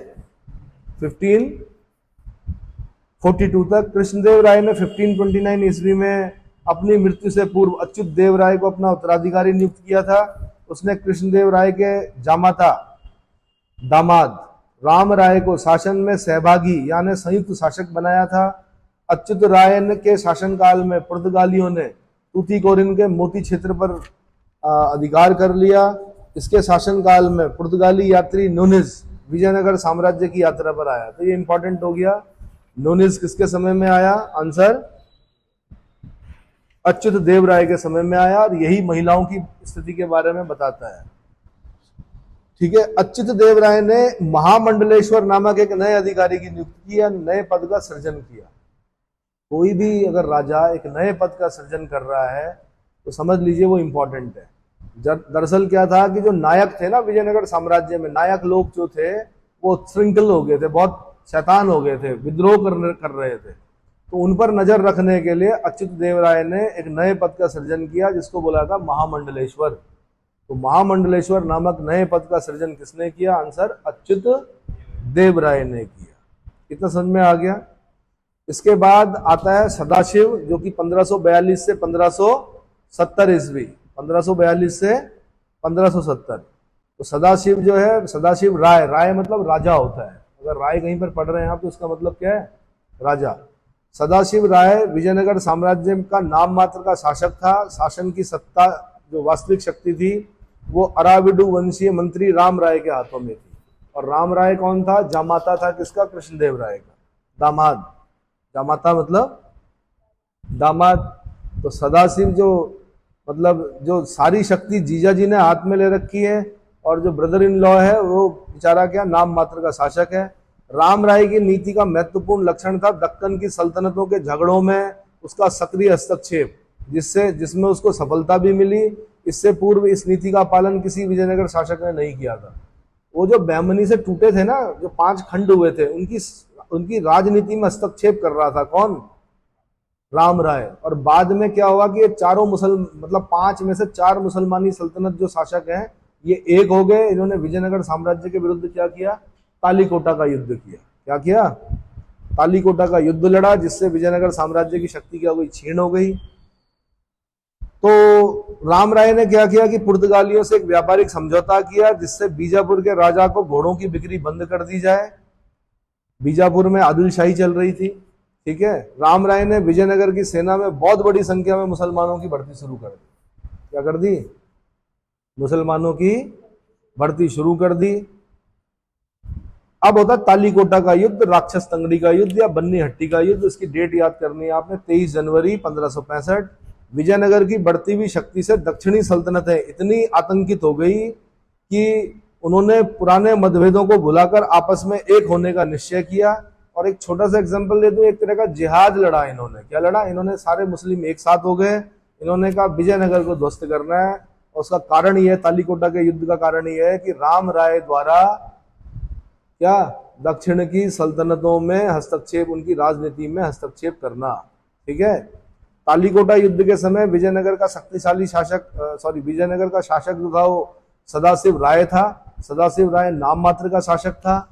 1542 तक। कृष्णदेव राय ने 1529 ईस्वी में अपनी मृत्यु से पूर्व अच्युत देव राय को अपना उत्तराधिकारी नियुक्त किया था। उसने कृष्णदेव राय के जामाता दामाद राम राय को शासन में सहभागी यानी संयुक्त शासक बनाया था। अच्युत राय के शासनकाल में पुर्तगालियों ने तूतीकोरिन के मोती क्षेत्र पर अधिकार कर लिया। इसके शासनकाल में पुर्तगाली यात्री न्यूनिज विजयनगर साम्राज्य की यात्रा पर आया। तो ये इंपॉर्टेंट हो गया, न्यूनिज किसके समय में आया? आंसर अच्युत देव राय के समय में आया, और यही महिलाओं की स्थिति के बारे में बताता है। ठीक है, अच्युत देव राय ने महामंडलेश्वर नामक एक नए अधिकारी की नियुक्ति किया, नए पद का सृजन किया। कोई भी अगर राजा एक नए पद का सृजन कर रहा है तो समझ लीजिए वो इंपॉर्टेंट है। दरअसल क्या था कि जो नायक थे ना विजयनगर साम्राज्य में, नायक लोग जो थे वो श्रृंखल हो गए थे, बहुत शैतान हो गए थे, विद्रोह कर रहे थे। तो उन पर नजर रखने के लिए अच्युत देव राय ने एक नए पद का सृजन किया जिसको बोला था महामंडलेश्वर। तो महामंडलेश्वर नामक नए पद का सृजन किसने किया? आंसर अच्युत देव राय ने किया। कितना समझ में आ गया? इसके बाद आता है सदाशिव, जो कि 1542 से 1570 ईस्वी, 1542 से 1570। तो सदाशिव जो है, सदाशिव राय, राय मतलब राजा होता है। अगर राय कहीं पर पढ़ रहे हैं आप तो उसका मतलब क्या है? राजा। सदाशिव राय विजयनगर साम्राज्य का नाम मात्र का शासक था। शासन की सत्ता जो वास्तविक शक्ति थी वो अराविडु वंशीय मंत्री राम राय के हाथों में थी। और राम राय कौन था? जामाता था किसका? कृष्णदेव राय का दामाद। जामाता मतलब दामाद। तो सदाशिव जो मतलब जो सारी शक्ति जीजा जी ने हाथ में ले रखी है, और जो ब्रदर इन लॉ है वो बेचारा क्या नाम मात्र का शासक है। राम राय की नीति का महत्वपूर्ण लक्षण था दक्कन की सल्तनतों के झगड़ों में उसका सक्रिय हस्तक्षेप, जिसमें उसको सफलता भी मिली। इससे पूर्व इस नीति का पालन किसी विजयनगर शासक ने नहीं किया था। वो जो बैमनी से टूटे थे ना, जो 5 खंड हुए थे, उनकी राजनीति में हस्तक्षेप कर रहा था कौन? राम राय। और बाद में क्या हुआ कि ये चारों मतलब 5 में से 4 मुसलमानी सल्तनत जो शासक हैं ये एक हो गए। इन्होंने विजयनगर साम्राज्य के विरुद्ध क्या किया? तालीकोटा का युद्ध किया। क्या किया? तालीकोटा का युद्ध लड़ा, जिससे विजयनगर साम्राज्य की शक्ति क्या हो गई? छीन हो गई। तो राम राय ने क्या किया कि पुर्तगालियों से एक व्यापारिक समझौता किया जिससे बीजापुर के राजा को घोड़ों की बिक्री बंद कर दी जाए। बीजापुर में आदिलशाही चल रही थी। ठीक है, राम राय ने विजयनगर की सेना में बहुत बड़ी संख्या में मुसलमानों की भर्ती शुरू कर दी। क्या कर दी? मुसलमानों की भर्ती शुरू कर दी। अब होता तालीकोटा का युद्ध, राक्षस तंगड़ी का युद्ध या बन्नी हट्टी का युद्ध। इसकी डेट याद करनी है आपने, 23 जनवरी 1565। विजयनगर की बढ़ती हुई शक्ति से दक्षिणी सल्तनतें इतनी आतंकित हो गई कि उन्होंने पुराने मतभेदों को भुलाकर आपस में एक होने का निश्चय किया। और एक छोटा सा एग्जांपल दे दूं, एक तरह का जिहाद लड़ा इन्होंने। क्या लड़ा इन्होंने? सारे मुस्लिम एक साथ हो गए, इन्होंने कहा विजयनगर को ध्वस्त करना है। और उसका कारण यह है, तालीकोटा के युद्ध का कारण यह है कि राम राय द्वारा क्या दक्षिण की सल्तनतों में हस्तक्षेप, उनकी राजनीति में हस्तक्षेप करना। ठीक है, तालीकोटा युद्ध के समय विजयनगर का शक्तिशाली शासक विजयनगर का शासक जो था वो सदाशिव राय था। सदाशिव राय नाम मात्र का शासक था,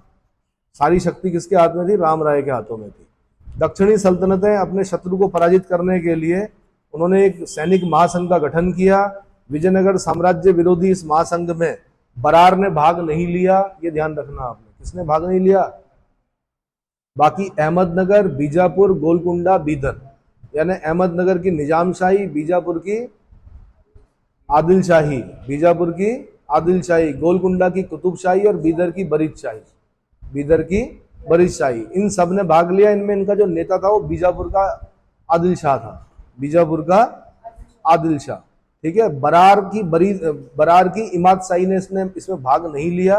सारी शक्ति किसके हाथ में थी? राम राय के हाथों में थी। दक्षिणी सल्तनतें अपने शत्रु को पराजित करने के लिए उन्होंने एक सैनिक महासंघ का गठन किया। विजयनगर साम्राज्य विरोधी इस महासंघ में बरार ने भाग नहीं लिया, ये ध्यान रखना आपने। किसने भाग नहीं लिया? बाकी अहमदनगर, बीजापुर, गोलकुंडा, बीदर, यानी अहमदनगर की निजामशाही, बीजापुर की आदिलशाही, बीजापुर की आदिलशाही, गोलकुंडा की कुतुबशाही और बीदर की बरीदशाही, बीदर की बरीदशाही, इन सब ने भाग लिया। इनमें इनका जो नेता था वो बीजापुर का आदिल शाह था, बीजापुर का आदिल शाह। ठीक है, बरार की इमाद शाही ने इसमें भाग नहीं लिया।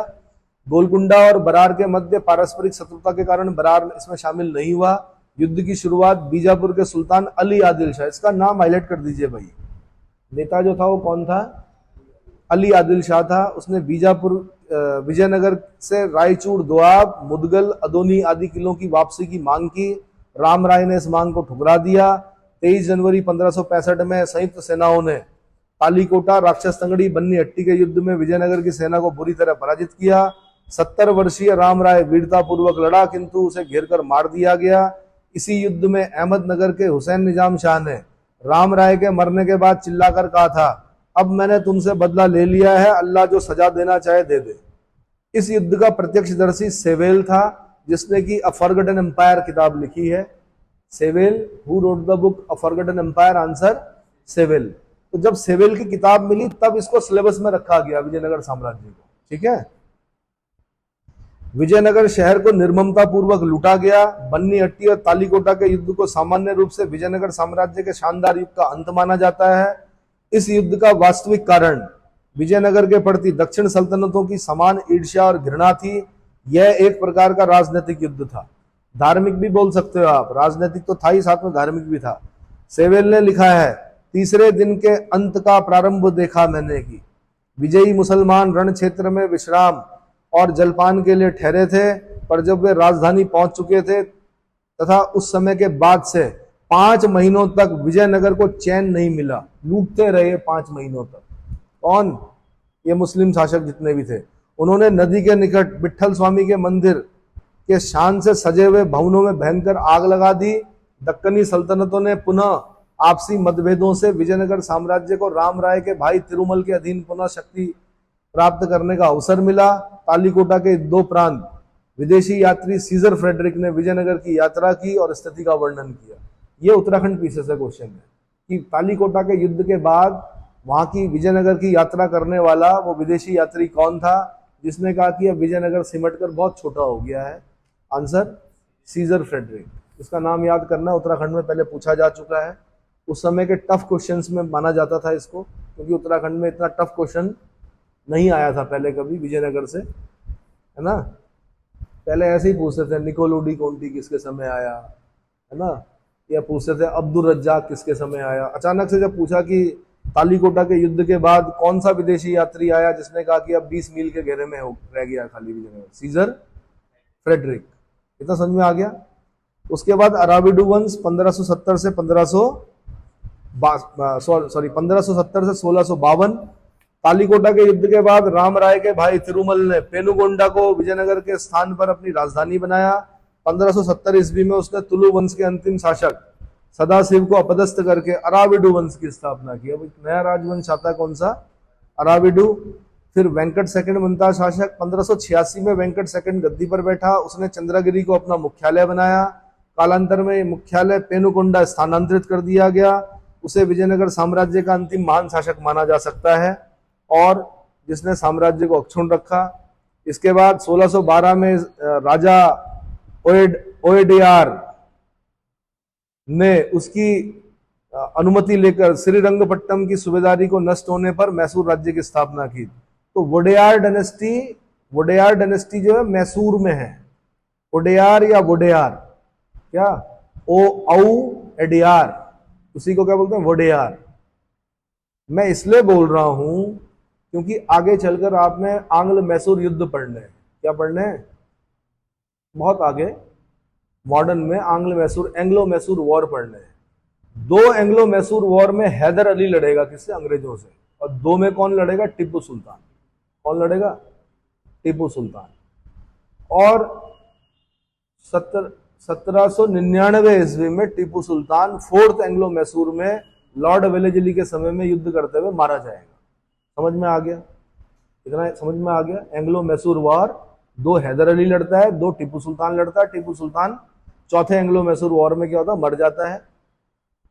गोलकुंडा और बरार के मध्य पारस्परिक शत्रुता के कारण बरार इसमें शामिल नहीं हुआ। युद्ध की शुरुआत बीजापुर के सुल्तान अली आदिल शाह, इसका नाम हाईलाइट कर दीजिए भाई, नेता जो था वो कौन था? अली आदिल शाह था। उसने विजयनगर से रायचूर, दोआब, मुदगल, अदोनी आदि किलों की वापसी की मांग की। राम राय ने इस मांग को ठुकरा दिया। 23 जनवरी 1565 में संयुक्त सेनाओं ने तालीकोटा, राक्षस तंगड़ी, बन्नी हट्टी के युद्ध में विजयनगर की सेना को बुरी तरह पराजित किया। 70 वर्षीय राम राय वीरता पूर्वक लड़ा, किंतु उसे घेरकर मार दिया गया। इसी युद्ध में अहमदनगर के हुसैन निजाम शाह ने राम राय के मरने के बाद चिल्लाकर कहा था, अब मैंने तुमसे बदला ले लिया है, अल्लाह जो सजा देना चाहे दे दे। इस युद्ध का प्रत्यक्षदर्शी सेवेल था, जिसने की अ फॉरगॉटन एम्पायर किताब लिखी है। Sewell, who wrote the book a forgotten empire? Answer Sewell. तो जब सेवेल की किताब मिली तब इसको सिलेबस में रखा गया विजयनगर साम्राज्य को। ठीक है, विजयनगर शहर को निर्ममता पूर्वक लूटा गया। बन्नी हट्टी और तालीकोटा के युद्ध को सामान्य रूप से विजयनगर साम्राज्य के शानदार युग का अंत माना जाता है। इस युद्ध का वास्तविक कारण विजयनगर के प्रति दक्षिण सल्तनतों की समान ईर्ष्या और घृणा थी। यह एक प्रकार का राजनीतिक युद्ध था, धार्मिक भी बोल सकते हो आप, राजनीतिक तो था ही, साथ में धार्मिक भी था। सेवेल ने लिखा है, तीसरे दिन के अंत का प्रारंभ देखा मैंने कि विजयी मुसलमान रण क्षेत्र में विश्राम और जलपान के लिए ठहरे थे, पर जब वे राजधानी पहुंच चुके थे तथा उस समय के बाद से 5 महीनों तक विजयनगर को चैन नहीं मिला, लूटते रहे 5 महीनों तक। कौन? ये मुस्लिम शासक जितने भी थे। उन्होंने नदी के निकट विठल स्वामी के मंदिर के शान से सजे हुए भवनों में भयंकर आग लगा दी। दक्कनी सल्तनतों ने पुनः आपसी मतभेदों से विजयनगर साम्राज्य को राम राय के भाई तिरुमल के अधीन पुनः शक्ति प्राप्त करने का अवसर मिला। तालीकोटा के 2 प्रांत विदेशी यात्री सीजर फ्रेडरिक ने विजयनगर की यात्रा की और स्थिति का वर्णन किया। ये उत्तराखंड पीछे से क्वेश्चन है कि तालीकोटा के युद्ध के बाद वहां की विजयनगर की यात्रा करने वाला वो विदेशी यात्री कौन था, जिसने कहा कि अब विजयनगर सिमटकर बहुत छोटा हो गया है? Answer Caesar Frederick. इसका नाम याद करना, उत्तराखंड में पहले पूछा जा चुका है। उस समय के टफ क्वेश्चंस में माना जाता था इसको, क्योंकि उत्तराखंड में इतना टफ क्वेश्चन नहीं आया था पहले कभी विजयनगर से, है ना। पहले ऐसे ही पूछते थे निकोलो डी कोंटी किसके समय आया, है ना, या पूछते थे अब्दुल रज्जाक किसके समय आया। अचानक से जब पूछा कि तालीकोटा के युद्ध के बाद कौन सा विदेशी यात्री आया जिसने कहा कि अब 20 मील के घेरे में रह गया खाली विजयनगर? Scissor Frederick. इतना समझ में आ गया। उसके बाद अराविडू वंश 1570 से 1652। तालीकोटा के युद्ध के बाद राम राय के भाई तिरुमल ने पेनुगोंडा को विजयनगर के स्थान पर अपनी राजधानी बनाया। 1570 ईस्वी में उसने तुलु वंश के अंतिम शासक सदाशिव को अपदस्थ करके अराविडू वंश की स्थापना की। अब एक नया राजवंश आता है, कौन सा? अराविडू। फिर वेंकट सेकंड बनता शासक। 1586 में वेंकट सेकंड गद्दी पर बैठा। उसने चंद्रगिरी को अपना मुख्यालय बनाया। कालांतर में मुख्यालय पेनुगोंडा स्थानांतरित कर दिया गया। उसे विजयनगर साम्राज्य का अंतिम महान शासक माना जा सकता है और जिसने साम्राज्य को अक्षुण्ण रखा। इसके बाद 1612 में राजा ओएडियार ने उसकी अनुमति लेकर श्रीरंगपट्टम की सूबेदारी को नष्ट होने पर मैसूर राज्य की स्थापना की। तो वोडेयार डायनेस्टी जो है मैसूर में है, ओडेयार या वोडेयार, क्या ओ औ एडियार, उसी को क्या बोलते हैं, वोडेयार। मैं इसलिए बोल रहा हूं क्योंकि आगे चलकर आपने आंग्ल मैसूर युद्ध पढ़ने हैं। क्या पढ़ने हैं? बहुत आगे मॉडर्न में आंग्ल मैसूर, एंग्लो मैसूर वॉर पढ़ने हैं। 2 एंग्लो मैसूर वॉर में हैदर अली लड़ेगा किससे? अंग्रेजों से। और 2 में कौन लड़ेगा? टीपू सुल्तान। कौन लड़ेगा? टीपू सुल्तान। और 1799 ईस्वी में टीपू सुल्तान 4th एंग्लो मैसूर में लॉर्ड वेलेस्ली के समय में युद्ध करते हुए मारा जाएगा। समझ में आ गया? इतना समझ में आ गया? एंग्लो मैसूर वॉर, 2 हैदर अली लड़ता है, 2 टीपू सुल्तान लड़ता है। Tipu Sultan 4th Anglo Mysore war में क्या होता है? मर जाता है।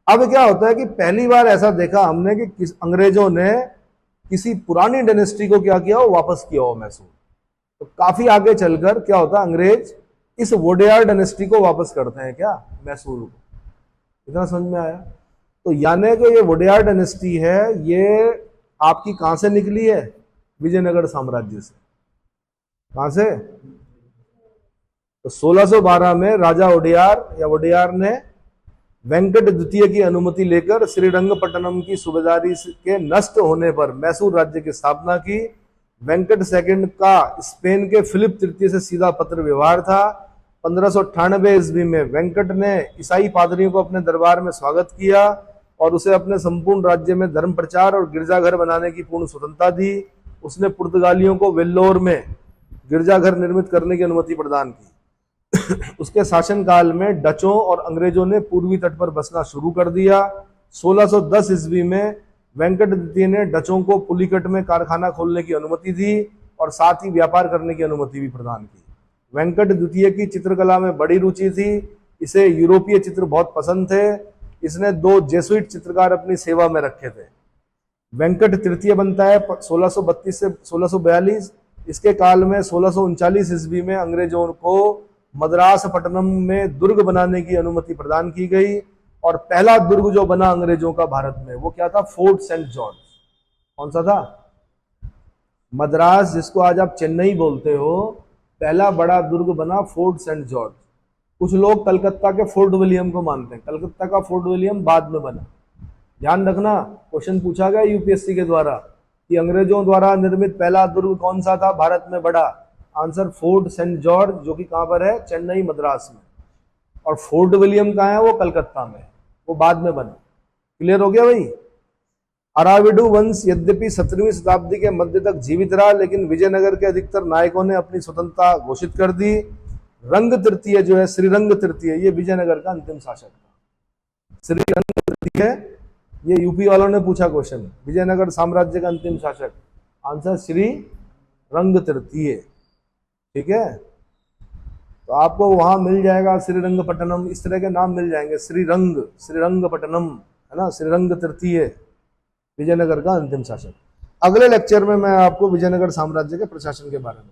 अब क्या होता है कि पहली बार ऐसा देखा हमने कि अंग्रेजों ने किसी पुरानी डायनेस्टी को क्या किया, वो वापस किया हो मैसूर। तो काफी आगे चलकर क्या होता है, अंग्रेज इस वोडेयार डायनेस्टी को वापस करते हैं, क्या, मैसूर को। इतना समझ में आया? तो यानी कि ये वोडेयार डायनेस्टी है, ये आपकी कहां से निकली है? विजयनगर साम्राज्य से। कहां से? तो 1612 में राजा वोडेयार ने वेंकट द्वितीय की अनुमति लेकर श्रीरंगपट्टनम की सूबेदारी के नष्ट होने पर मैसूर राज्य की स्थापना की। वेंकट सेकंड का स्पेन के फिलिप तृतीय से सीधा पत्र व्यवहार था। 1598 ईस्वी में वेंकट ने ईसाई पादरियों को अपने दरबार में स्वागत किया और उसे अपने संपूर्ण राज्य में धर्म प्रचार और गिरजाघर बनाने की पूर्ण स्वतंत्रता दी। उसने पुर्तगालियों को वेल्लोर में गिरजाघर निर्मित करने की अनुमति प्रदान की। उसके शासनकाल में डचों और अंग्रेजों ने पूर्वी तट पर बसना शुरू कर दिया। 1610 ईस्वी में वेंकट द्वितीय ने डचों को पुलिकट में कारखाना खोलने की अनुमति दी और साथ ही व्यापार करने की अनुमति भी प्रदान की। वेंकट द्वितीय की चित्रकला में बड़ी रुचि थी, इसे यूरोपीय चित्र बहुत पसंद थे। इसने 2 जेसुइट चित्रकार अपनी सेवा में रखे थे। वेंकट तृतीय बनता है 1632 से 1642। इसके काल में 1639 ईस्वी में अंग्रेजों को मद्रास पट्टनम में दुर्ग बनाने की अनुमति प्रदान की गई और पहला दुर्ग जो बना अंग्रेजों का भारत में, वो क्या था? Fort saint George. कौन सा था? मद्रास, जिसको आज आप चेन्नई बोलते हो, पहला बड़ा दुर्ग बना फोर्ट सेंट जॉर्ज। कुछ लोग कलकत्ता के फोर्ट विलियम को मानते हैं। कलकत्ता का फोर्ट विलियम बाद में बना। ध्यान रखना, क्वेश्चन पूछा गया यूपीएससी के द्वारा कि अंग्रेजों द्वारा निर्मित पहला दुर्ग कौन सा था भारत में बड़ा? आंसर फोर्ट सेंट जॉर्ज, जो कि कहां पर है? चेन्नई, मद्रास में। और फोर्ट विलियम कहां है? वो कलकत्ता में, वो बाद में बना। क्लियर हो गया भाई? अराविडू वंश यद्यपि 17वीं शताब्दी के मध्य तक जीवित रहा, लेकिन विजयनगर के अधिकतर नायकों ने अपनी स्वतंत्रता घोषित कर दी। रंग तृतीय जो है, श्रीरंग तृतीय, ये विजयनगर का अंतिम शासक था। श्रीरंग तृतीय, ये यूपी वालों ने पूछा क्वेश्चन, विजयनगर साम्राज्य का अंतिम शासक। आंसर श्री रंग तृतीय। ठीक है, तो आपको वहां मिल जाएगा श्रीरंगपट्टनम, इस तरह के नाम मिल जाएंगे। श्रीरंगपट्टनम, है ना, श्रीरंग तृतीय, विजयनगर का अंतिम शासक। अगले लेक्चर में मैं आपको विजयनगर साम्राज्य के प्रशासन के बारे में